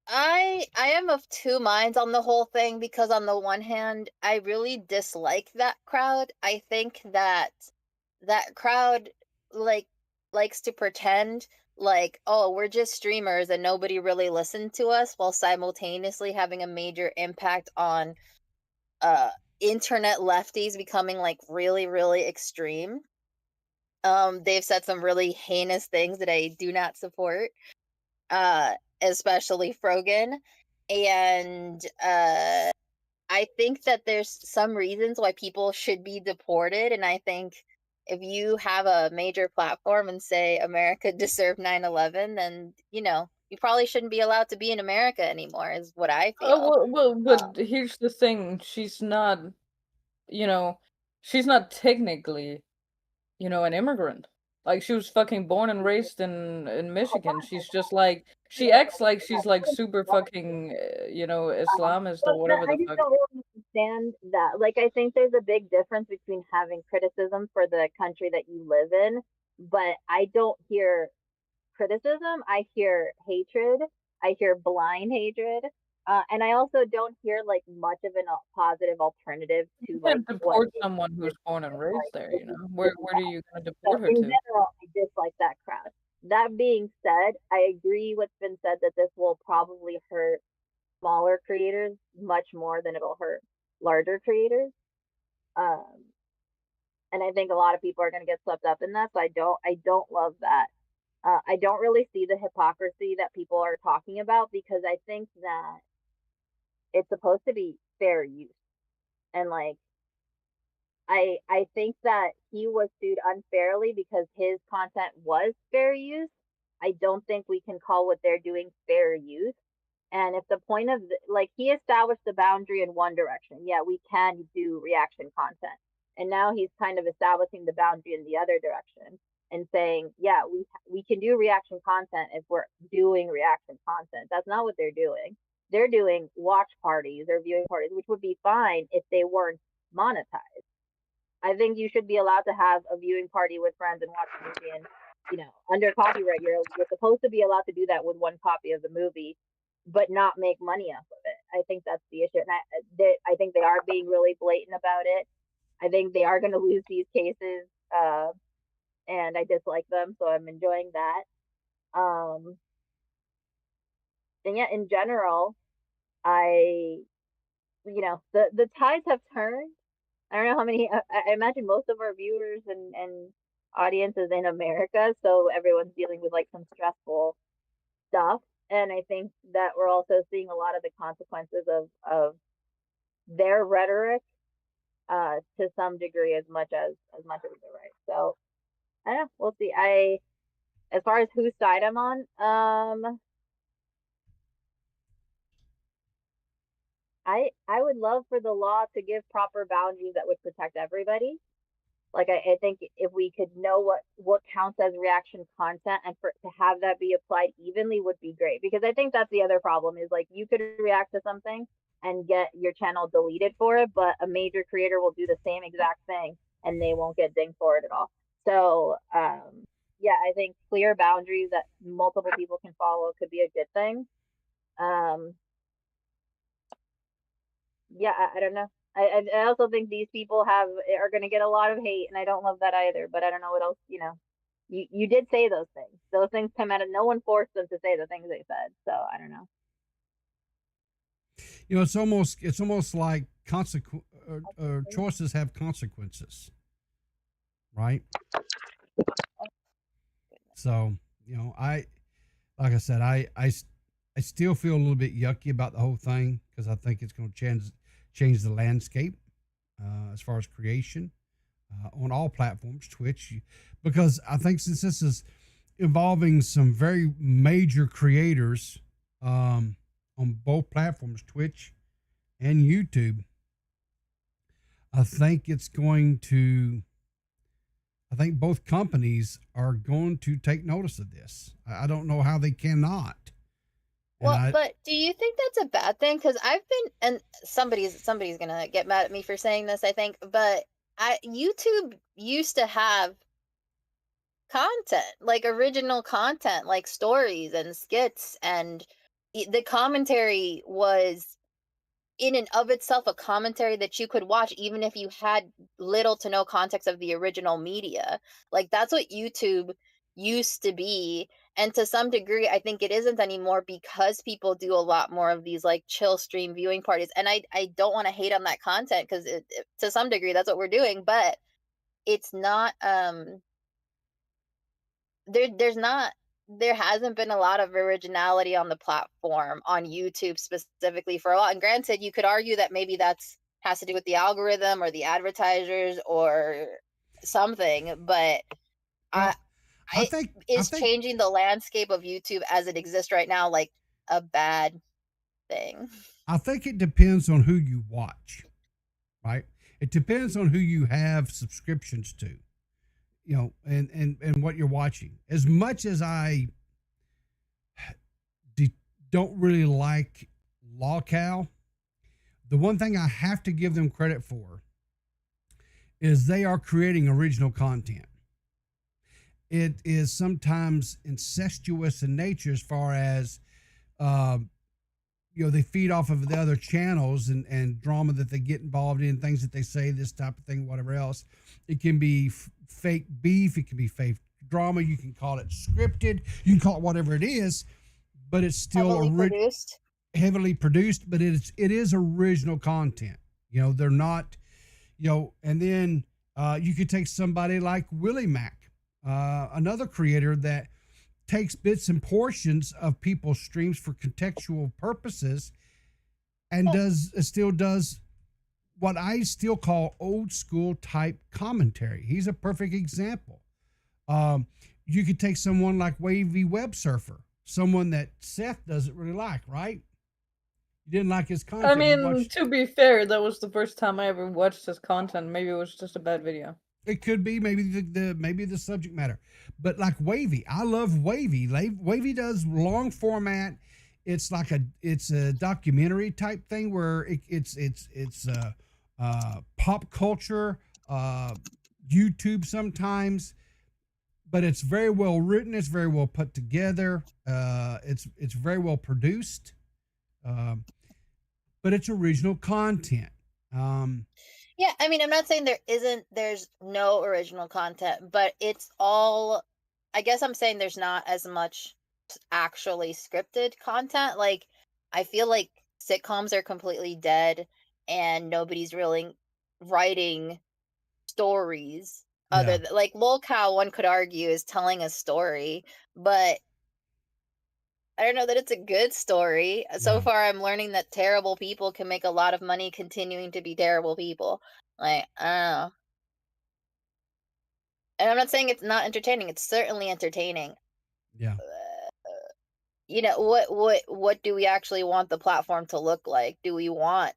I am of two minds on the whole thing because on the one hand, I really dislike that crowd. I think that crowd likes to pretend like, oh, we're just streamers and nobody really listened to us, while simultaneously having a major impact on internet lefties becoming like really, really extreme. They've said some really heinous things that I do not support. Especially Frogan. And I think that there's some reasons why people should be deported. And I think if you have a major platform and say America deserved 9/11, then, you probably shouldn't be allowed to be in America anymore, is what I feel. Oh, well, but here's the thing. She's not technically, an immigrant. Like, she was fucking born and raised in Michigan. She's just like, she acts like she's like super fucking, Islamist or whatever I the just fuck. don't really understand that. Like, I think there's a big difference between having criticism for the country that you live in, but I don't hear criticism. I hear hatred. I hear blind hatred. And I also don't hear like much of a positive alternative to You like can't what deport someone who's born and raised there, you know? Where are you gonna so deport her in to? general, I dislike that crowd. That being said, I agree what's been said that this will probably hurt smaller creators much more than it'll hurt larger creators. Um, and I think a lot of people are going to get swept up in that. So I don't love that. I don't really see the hypocrisy that people are talking about because I think that it's supposed to be fair use. And like, I think that he was sued unfairly because his content was fair use. I don't think we can call what they're doing fair use. And if the point of like he established the boundary in one direction, yeah, we can do reaction content. And now he's kind of establishing the boundary in the other direction and saying, yeah, we can do reaction content if we're doing reaction content. That's not what they're doing. They're doing watch parties or viewing parties, which would be fine if they weren't monetized. I think you should be allowed to have a viewing party with friends and watch a movie, and under copyright, you're supposed to be allowed to do that with one copy of the movie, but not make money off of it. I think that's the issue, and I think they are being really blatant about it. I think they are going to lose these cases, and I dislike them, so I'm enjoying that. And yeah, in general, the tides have turned. I don't know how many. I imagine most of our viewers and audience is in America, so everyone's dealing with like some stressful stuff. And I think that we're also seeing a lot of the consequences of their rhetoric to some degree as much as the right. So I don't know. We'll see. As far as whose side I'm on, I would love for the law to give proper boundaries that would protect everybody. Like I think if we could know what counts as reaction content and for to have that be applied evenly would be great, because I think that's the other problem is like you could react to something and get your channel deleted for it, but a major creator will do the same exact thing and they won't get dinged for it at all. So yeah, I think clear boundaries that multiple people can follow could be a good thing. Yeah, I don't know. I also think these people are going to get a lot of hate, and I don't love that either. But I don't know what else. You did say those things. Those things come out of no one forced them to say the things they said. So I don't know. It's almost like choices have consequences, right? So like I said, I still feel a little bit yucky about the whole thing because I think it's going to change the landscape as far as creation on all platforms, Twitch, because I think since this is involving some very major creators on both platforms, Twitch and YouTube, I think both companies are going to take notice of this. I don't know how they cannot. Well, but do you think that's a bad thing? Because I've been, and somebody's gonna get mad at me for saying this, I think, but YouTube used to have content, like original content, like stories and skits, and the commentary was in and of itself a commentary that you could watch even if you had little to no context of the original media. Like that's what YouTube used to be, and to some degree I think it isn't anymore because people do a lot more of these like chill stream viewing parties, and I don't want to hate on that content because to some degree that's what we're doing, but it's not there hasn't been a lot of originality on the platform on YouTube specifically for a while. And granted, you could argue that maybe that's has to do with the algorithm or the advertisers or something, but I think changing the landscape of YouTube as it exists right now like a bad thing. I think it depends on who you watch, right? It depends on who you have subscriptions to. And what you're watching. As much as I don't really like LawCal, the one thing I have to give them credit for is they are creating original content. It is sometimes incestuous in nature as far as, they feed off of the other channels and drama that they get involved in, things that they say, this type of thing, whatever else. It can be fake beef. It can be fake drama. You can call it scripted. You can call it whatever it is, but it's still heavily produced, but it is original content. They're not, and then you could take somebody like Willie Mac, another creator that takes bits and portions of people's streams for contextual purposes and still does what I still call old school type commentary. He's a perfect example. You could take someone like Wavy Web Surfer, someone that Seth doesn't really like, right? You didn't like his content. I mean, to be fair, that was the first time I ever watched his content. Maybe it was just a bad video. It could be maybe the subject matter, but like Wavy, I love Wavy. Wavy does long format. It's like it's a documentary type thing where it's pop culture, YouTube sometimes, but it's very well written. It's very well put together. It's very well produced, but it's original content. Yeah, I mean, I'm not saying there's no original content, but it's all, I guess I'm saying there's not as much actually scripted content. Like, I feel like sitcoms are completely dead and nobody's really writing stories other than, like, LOL Cow, one could argue, is telling a story, but I don't know that it's a good story. So Yeah. far, I'm learning that terrible people can make a lot of money continuing to be terrible people. Like, I don't know. And I'm not saying it's not entertaining. It's certainly entertaining. Yeah. You know, what do we actually want the platform to look like? Do we want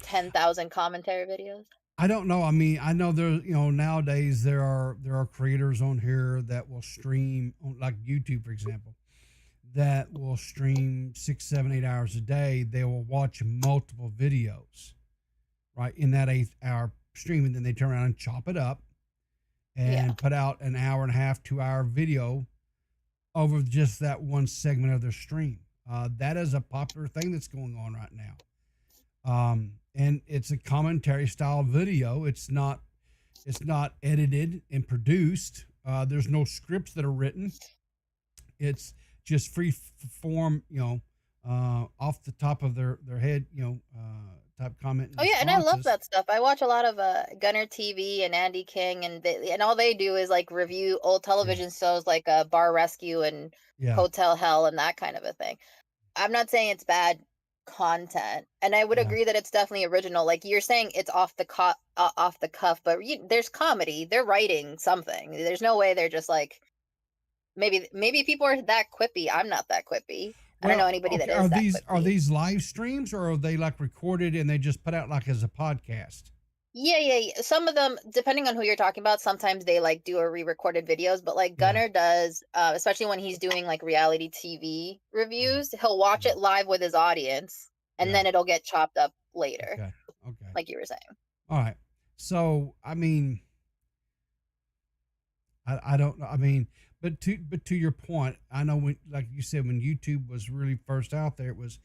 10,000 commentary videos? I don't know. I mean, I know there, nowadays there are creators on here that will stream on, like YouTube, for example, that will stream 6, 7, 8 hours a day. They will watch multiple videos, right, in that 8-hour stream, and then they turn around and chop it up and put out an hour and a half, 2-hour video over just that one segment of their stream. That is a popular thing that's going on right now. And it's a commentary style video. It's not edited and produced. There's no scripts that are written. It's just free form, off the top of their head, type comment. Oh yeah, and I love that stuff. I watch a lot of Gunner TV and Andy King, and all they do is like review old television shows like Bar Rescue and Hotel Hell and that kind of a thing. I'm not saying it's bad content, and I would agree that it's definitely original. Like you're saying, it's off the cuff, but there's comedy. They're writing something. There's no way they're just like maybe people are that quippy. I'm not that quippy. I don't know anybody that is. Are these live streams, or are they like recorded and they just put out like as a podcast? Yeah. Some of them, depending on who you're talking about, sometimes they like do a re-recorded videos, but like Gunner does, especially when he's doing like reality TV reviews, he'll watch it live with his audience, and then it'll get chopped up later. Okay. Like you were saying. All right. So I mean, I don't know. I mean, but to your point, I know when, like you said, when YouTube was really first out there, it was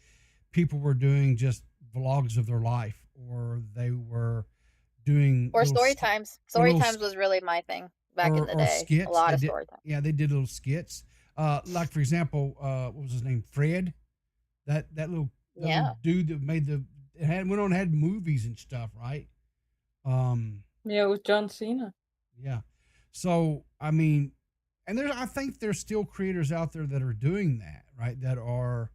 people were doing just vlogs of their life, or they were doing story times. Story times was really my thing back in the day. Skits. A lot of story time. Yeah, they did little skits. Like for example, what was his name? Fred. That little dude that went on and had movies and stuff, right? Yeah, with John Cena. Yeah. So I mean, and I think there's still creators out there that are doing that, right? That are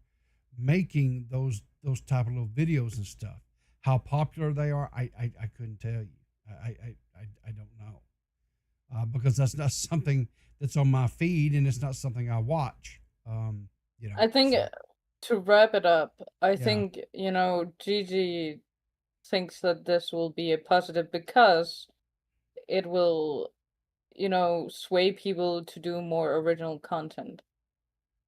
making those type of little videos and stuff. How popular they are, I couldn't tell you. I don't know, because that's not something that's on my feed, and it's not something I watch. I think to wrap it up, I think Gigi thinks that this will be a positive because it will, sway people to do more original content.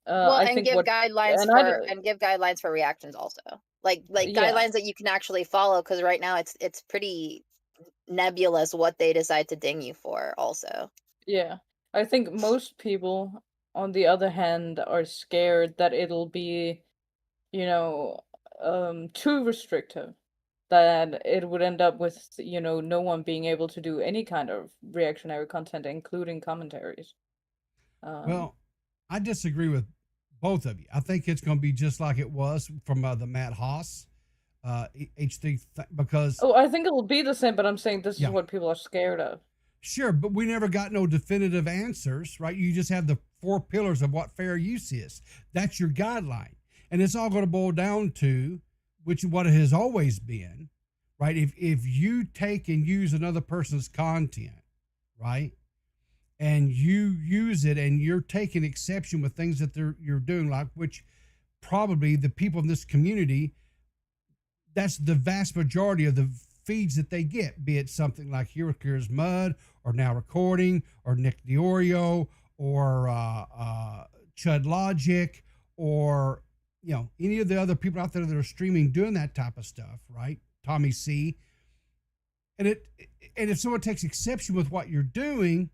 Give guidelines for reactions also. Like guidelines that you can actually follow, because right now it's pretty nebulous what they decide to ding you for also. Yeah. I think most people, on the other hand, are scared that it'll be, too restrictive. That it would end up with, no one being able to do any kind of reactionary content, including commentaries. Well, I disagree with both of you. I think it's going to be just like it was from the Matt Haas H3 because... Oh, I think it will be the same, but I'm saying this is what people are scared of. Sure, but we never got no definitive answers, right? You just have the 4 pillars of what fair use is. That's your guideline. And it's all going to boil down to what it has always been, right? If you take and use another person's content, right, and you use it and you're taking exception with things that you're doing, like which probably the people in this community, that's the vast majority of the feeds that they get, be it something like Here Cures Mud, or Now Recording, or Nick DiOrio, or Chud Logic, or any of the other people out there that are streaming doing that type of stuff, right? Tommy C. And if someone takes exception with what you're doing,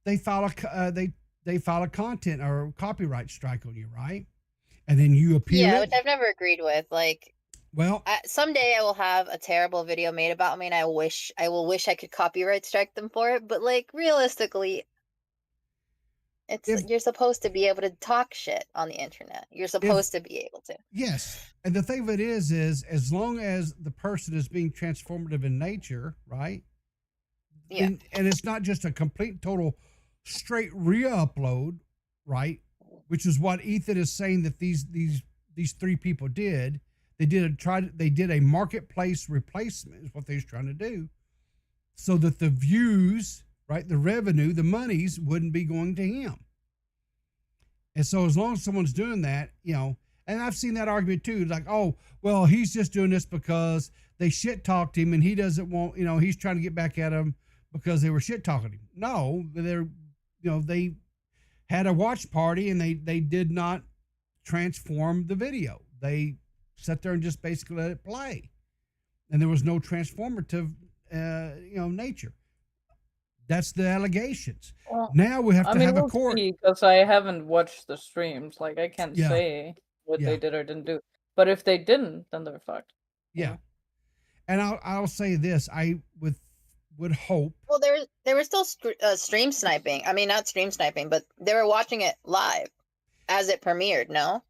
they file a content or copyright strike on you, right? And then you appeal. Yeah, which I've never agreed with. Like, well, someday I will have a terrible video made about me, and I will wish I could copyright strike them for it. But like realistically, you're supposed to be able to talk shit on the internet. You're supposed to be able to. Yes. And the thing of it is as long as the person is being transformative in nature, right? Yeah. And it's not just a complete, total, straight re-upload, right? which is what Ethan is saying that these three people did. They did a marketplace replacement is what they was trying to do, so that the views, right, the revenue, the monies wouldn't be going to him. And so as long as someone's doing that, you know, and I've seen that argument too, like, oh, well, he's just doing this because they shit talked him and he doesn't want, you know, he's trying to get back at him because they were shit talking him. No, they're, you know, they had a watch party and they did not transform the video. They sat there and just basically let it play. And there was no transformative, you know, nature. That's the allegations. Well, now we have to have a court. Because I haven't watched the streams. Like, I can't say what they did or didn't do. But if they didn't, then they're fucked. Yeah. And I'll say this. I would hope. Well, there was still stream sniping. I mean, not stream sniping, but they were watching it live as it premiered, no?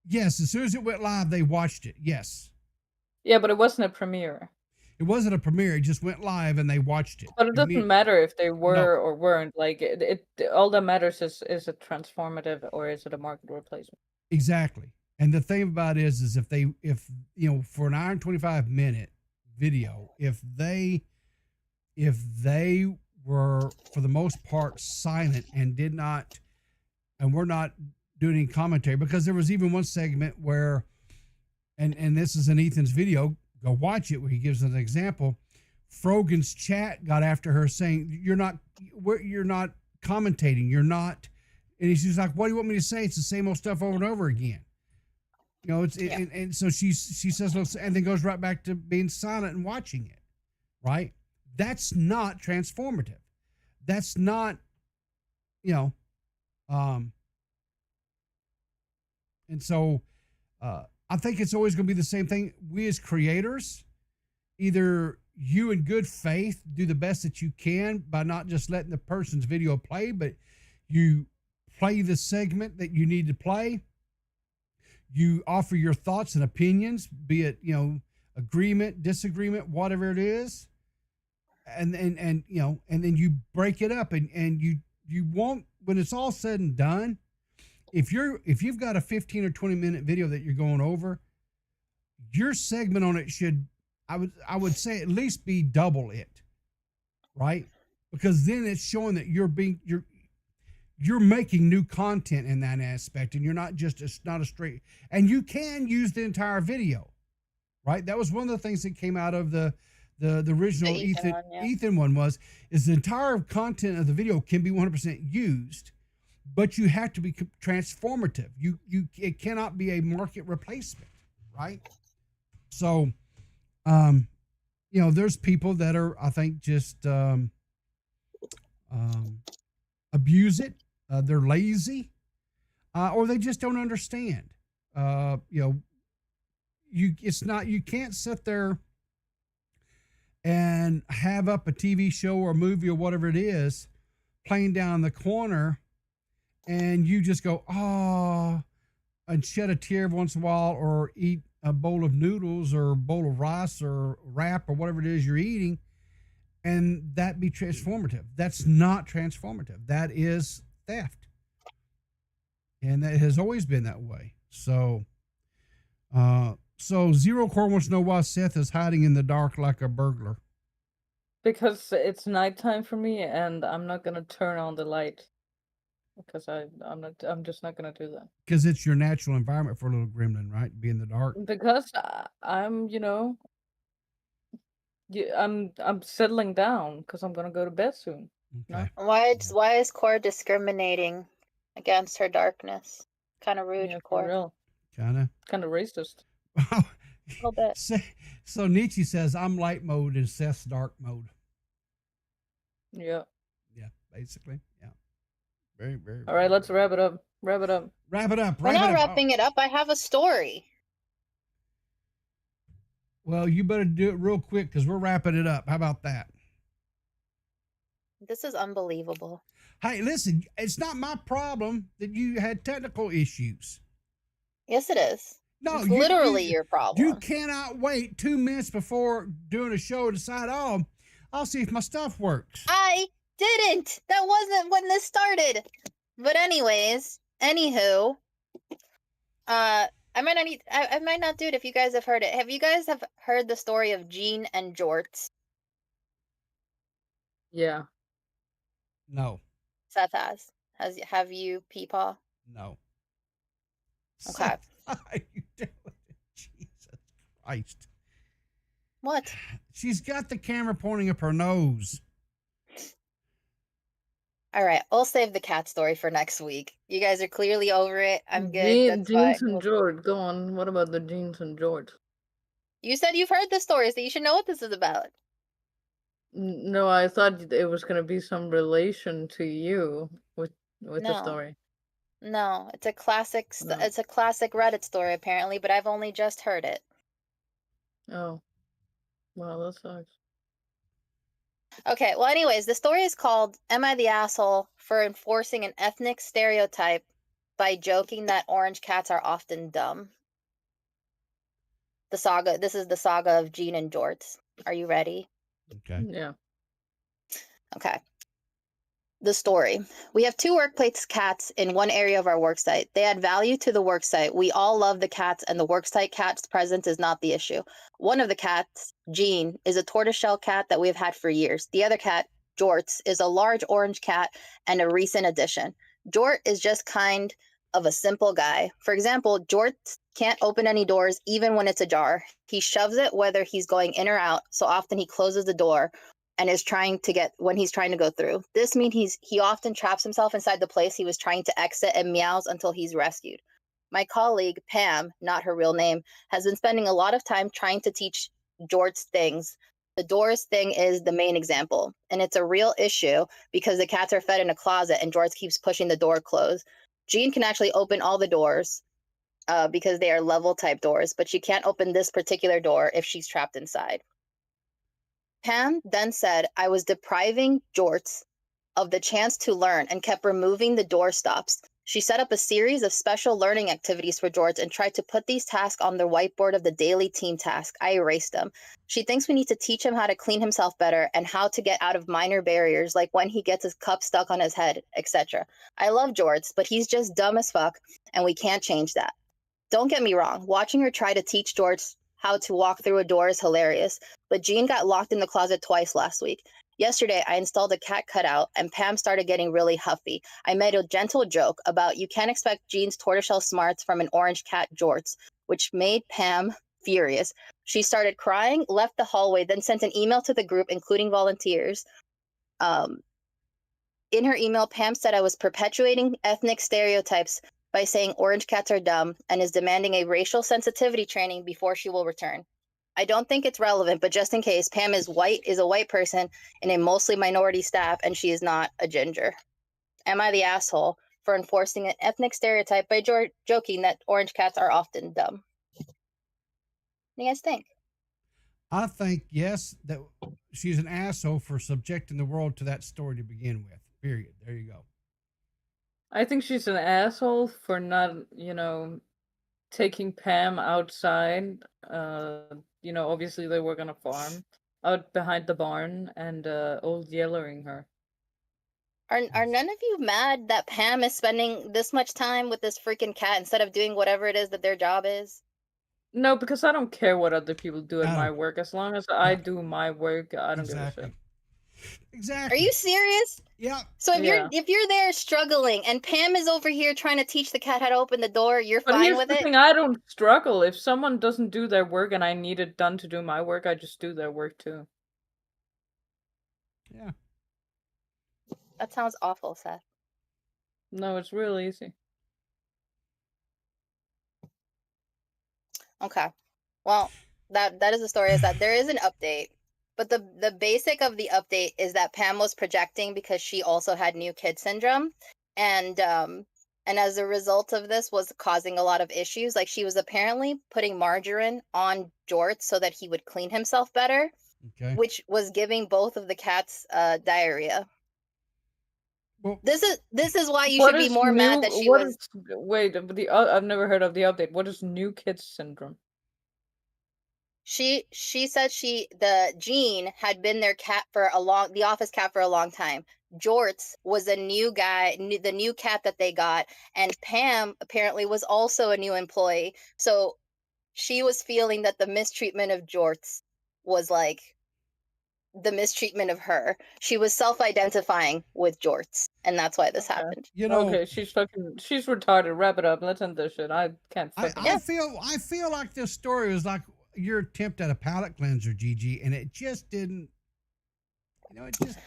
Yes. As soon as it went live, they watched it. Yes. Yeah, but it wasn't a premiere. It wasn't a premiere. It just went live and they watched it. But it doesn't matter if they were or weren't. Like, it all that matters is it transformative or is it a market replacement? Exactly. And the thing about it is if you know, for an hour and 25 minute video, if they were for the most part silent and were not doing any commentary, because there was even one segment where, and this is in Ethan's video, go watch it, where he gives an example. Frogan's chat got after her saying, you're not commentating, you're not, and she's like, what do you want me to say? It's the same old stuff over and over again. You know, and so she says, and then goes right back to being silent and watching it. Right? That's not transformative. That's not, you know, and so I think it's always going to be the same thing. We as creators, either you in good faith do the best that you can by not just letting the person's video play, but you play the segment that you need to play. You offer your thoughts and opinions, be it, you know, agreement, disagreement, whatever it is. And you know, and then you break it up and you won't, when it's all said and done, if you've got a 15 or 20 minute video that you're going over, your segment on it should, I would say, at least be double it, right? Because then it's showing that you're making new content in that aspect, and you're not just, it's not a straight, and you can use the entire video, right? That was one of the things that came out of the original Ethan one is the entire content of the video can be 100% used, but you have to be transformative. It cannot be a market replacement, right? So, you know, there's people that are, I think, just abuse it. They're lazy, or they just don't understand. You know, you can't sit there and have up a TV show or a movie or whatever it is playing down the corner and you just go, oh, and shed a tear every once in a while, or eat a bowl of noodles or a bowl of rice or wrap or whatever it is you're eating, and that be transformative. That's not transformative. That is theft. And that has always been that way. So, Zero Core wants to know why Seth is hiding in the dark like a burglar. Because it's nighttime for me, and I'm not gonna turn on the light. Because I'm just not gonna do that. Because it's your natural environment for a little gremlin, right? Be in the dark. Because I'm, you know, I'm settling down because I'm gonna go to bed soon. Okay. No? Why is Core discriminating against her darkness? Kind of rude, Yeah, Core. for real. Kind of racist. A little bit. So Nietzsche says, I'm light mode and Seth's dark mode. Yeah. Yeah, basically. Yeah. Very, very. All right, let's wrap it up. Wrap it up. Wrap it up. We're not wrapping it up. I have a story. Well, you better do it real quick because we're wrapping it up. How about that? This is unbelievable. Hey, listen, it's not my problem that you had technical issues. Yes, it is. No, it's literally your problem. You cannot wait 2 minutes before doing a show to decide, oh, I'll see if my stuff works. I didn't. That wasn't when this started. But anyways, Anywho, I might not do it if you guys have heard it. Have you guys heard the story of Jean and Jorts? Yeah. No. Seth have you, Peepaw? No. Okay. Seth, how are you doing? Jesus Christ. What? She's got the camera pointing up her nose. All right, I'll save the cat story for next week. You guys are clearly over it. I'm good. That's Jeans fine. and George, go on. What about the Jeans and George? You said you've heard the story, so you should know what this is about. No, I thought it was gonna be some relation to you with the No. story. No, it's a classic. No. It's a classic Reddit story apparently, but I've only just heard it. Oh, well, that sucks. Okay, well, anyways, the story is called "Am I the Asshole for Enforcing an Ethnic Stereotype by Joking that Orange Cats Are Often Dumb?" This is the saga of Jean and Jorts. Are you ready? Okay. Yeah. Okay. The story. We have 2 workplace cats in one area of our worksite. They add value to the worksite. We all love the cats, and the worksite cat's presence is not the issue. One of the cats, Jean, is a tortoiseshell cat that we have had for years. The other cat, Jorts, is a large orange cat and a recent addition. Jort is just kind of a simple guy. For example, Jort can't open any doors even when it's ajar. He shoves it whether he's going in or out, so often he closes the door and is trying to get when he's trying to go through. This means he often traps himself inside the place he was trying to exit and meows until he's rescued. My colleague, Pam, not her real name, has been spending a lot of time trying to teach Jorts things. The doors thing is the main example, and it's a real issue because the cats are fed in a closet and Jorts keeps pushing the door closed. Jean can actually open all the doors because they are level type doors, but she can't open this particular door if she's trapped inside. Pam then said I was depriving Jorts of the chance to learn and kept removing the door stops. She set up a series of special learning activities for Jorts and tried to put these tasks on the whiteboard of the daily team task. I erased them. She thinks we need to teach him how to clean himself better and how to get out of minor barriers like when he gets his cup stuck on his head, etc. I love Jorts, but he's just dumb as fuck and we can't change that. Don't get me wrong, watching her try to teach Jorts how to walk through a door is hilarious, but Jean got locked in the closet twice last week. Yesterday, I installed a cat cutout, and Pam started getting really huffy. I made a gentle joke about you can't expect Jean's tortoiseshell smarts from an orange cat Jorts, which made Pam furious. She started crying, left the hallway, then sent an email to the group, including volunteers. In her email, Pam said I was perpetuating ethnic stereotypes by saying orange cats are dumb and is demanding a racial sensitivity training before she will return. I don't think it's relevant, but just in case, Pam is a white person in a mostly minority staff, and she is not a ginger. Am I the asshole for enforcing an ethnic stereotype by joking that orange cats are often dumb? What do you guys think? I think, yes, that she's an asshole for subjecting the world to that story to begin with. Period. There you go. I think she's an asshole for not, taking Pam outside. Obviously they work on a farm out behind the barn and old yellering her. Are none of you mad that Pam is spending this much time with this freaking cat instead of doing whatever it is that their job is? No, because I don't care what other people do at my work. As long as I do my work, I don't give a shit. Exactly. Are you serious? Yeah. So if you're there struggling and Pam is over here trying to teach the cat how to open the door, you're fine with it? Thing, I don't struggle. If someone doesn't do their work and I need it done to do my work, I just do their work too. Yeah. That sounds awful, Seth. No, it's real easy. Okay. Well, that is the story, is that there is an update. But the basic of the update is that Pam was projecting because she also had new kid syndrome. And as a result of this was causing a lot of issues. Like she was apparently putting margarine on Jorts so that he would clean himself better, which was giving both of the cats diarrhea. Well, this is why you should be more mad that she was. Wait, I've never heard of the update. What is new kids syndrome? She said the Jean had been their cat for the office cat for a long time. Jorts was a new guy, the new cat that they got, and Pam apparently was also a new employee. So she was feeling that the mistreatment of Jorts was like the mistreatment of her. She was self-identifying with Jorts, and that's why this happened. You know, okay, she's retarded. Wrap it up. Let's end this shit. I can't fucking. I feel like this story was like your attempt at a palate cleanser, Gigi, and it just didn't. You know, it just.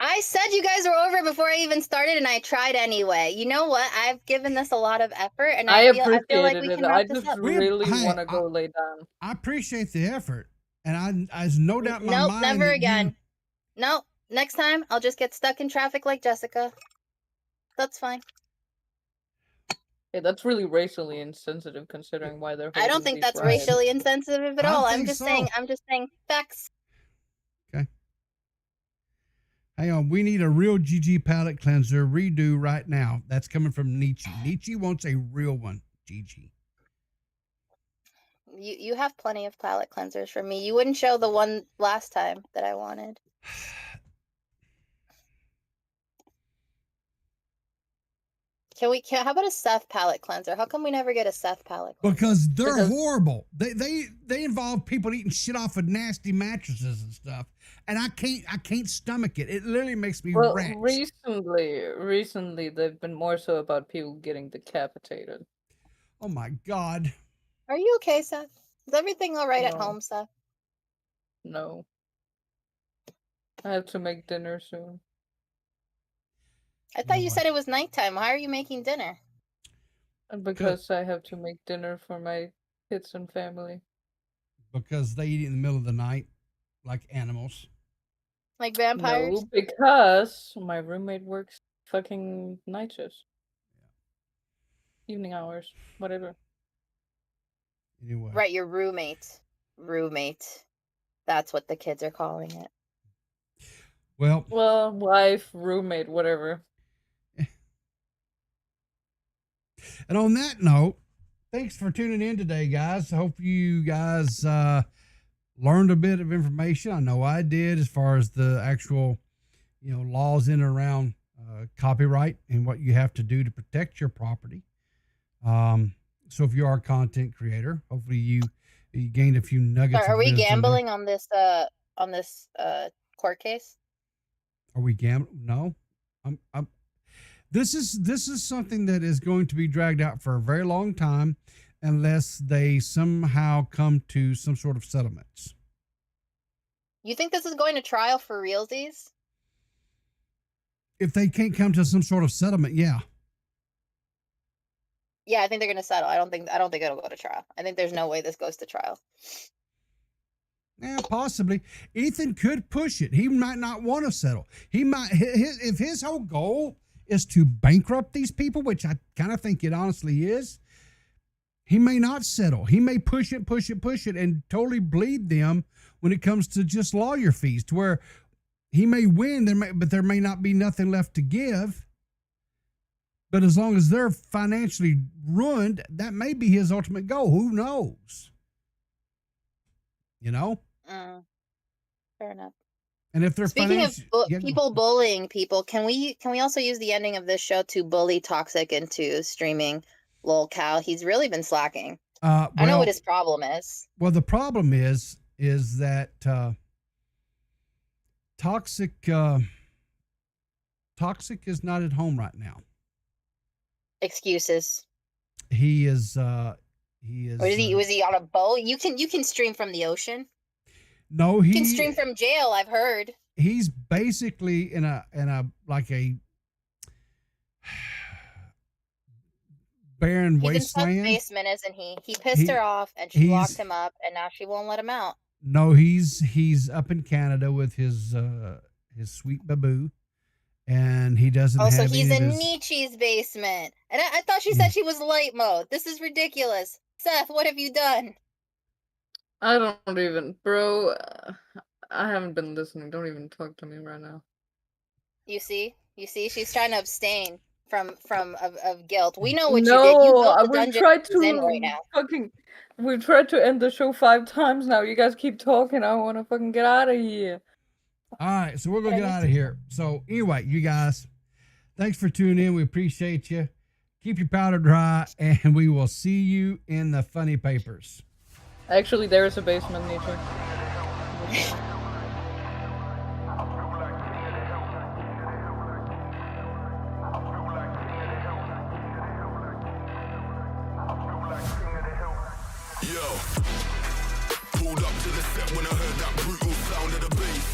I said you guys were over before I even started, and I tried anyway. You know what? I've given this a lot of effort, and I feel like we can wrap this up. I just really want to go lay down. I appreciate the effort, and I no doubt in my nope, mind. Never again. Nope. Next time, I'll just get stuck in traffic like Jessica. That's fine. Hey, that's really racially insensitive, considering why they're. I don't think that's racially insensitive at all. I'm just saying facts. Okay. Hang on, we need a real GG palate cleanser redo right now. That's coming from Nietzsche. Nietzsche wants a real one, GG. You have plenty of palate cleansers for me. You wouldn't show the one last time that I wanted. How about a Seth palate cleanser? How come we never get a Seth palate cleanser? Because they're horrible. They involve people eating shit off of nasty mattresses and stuff. And I can't stomach it. It literally makes me wretch. Recently they've been more so about people getting decapitated. Oh my God. Are you okay, Seth? Is everything all right at home, Seth? No. I have to make dinner soon. I thought you said it was nighttime. Why are you making dinner? Because I have to make dinner for my kids and family. Because they eat in the middle of the night, like animals. Like vampires? No, because my roommate works fucking night shifts. Evening hours, whatever. Anyway. Right, your roommate. That's what the kids are calling it. Well, wife, roommate, whatever. And on that note, thanks for tuning in today, guys. I hope you guys learned a bit of information. I know I did, as far as the actual, laws in and around copyright and what you have to do to protect your property. So if you are a content creator, hopefully you gained a few nuggets. Are we gambling on this court case? Are we gambling? No. This is something that is going to be dragged out for a very long time unless they somehow come to some sort of settlements. You think this is going to trial for realsies? If they can't come to some sort of settlement, yeah. Yeah, I think they're going to settle. I don't think it'll go to trial. I think there's no way this goes to trial. Yeah, possibly. Ethan could push it. He might not want to settle. He might, if his whole goal is to bankrupt these people, which I kind of think it honestly is, he may not settle. He may push it, and totally bleed them when it comes to just lawyer fees, to where he may win, but there may not be nothing left to give. But as long as they're financially ruined, that may be his ultimate goal. Who knows? Fair enough. And if they're speaking of people bullying people, can we also use the ending of this show to bully Toxic into streaming Lol Cow? He's really been slacking. I know what his problem is. Well, the problem is that Toxic is not at home right now. Excuses. He is. Or was he on a boat? You can stream from the ocean. No, he can stream from jail. I've heard. He's basically in a like a barren wasteland. He's in Seth's basement, isn't he? He pissed her off, and she locked him up, and now she won't let him out. No, he's up in Canada with his sweet baboo, and he doesn't. Oh, so he's in Nietzsche's basement, and I thought she said she was light mode. This is ridiculous, Seth. What have you done? I don't even, bro. I haven't been listening. Don't even talk to me right now. You see, she's trying to abstain of guilt. We know what you did. You built the we dungeon tried he's in to right now. we've tried to end the show 5 times now. You guys keep talking. I want to fucking get out of here. All right, so we're gonna get out of here. So anyway, you guys, thanks for tuning in. We appreciate you. Keep your powder dry, and we will see you in the funny papers. Actually, there is a basement, Nietzsche. Pulled up to the set when I heard that brutal sound of the bass.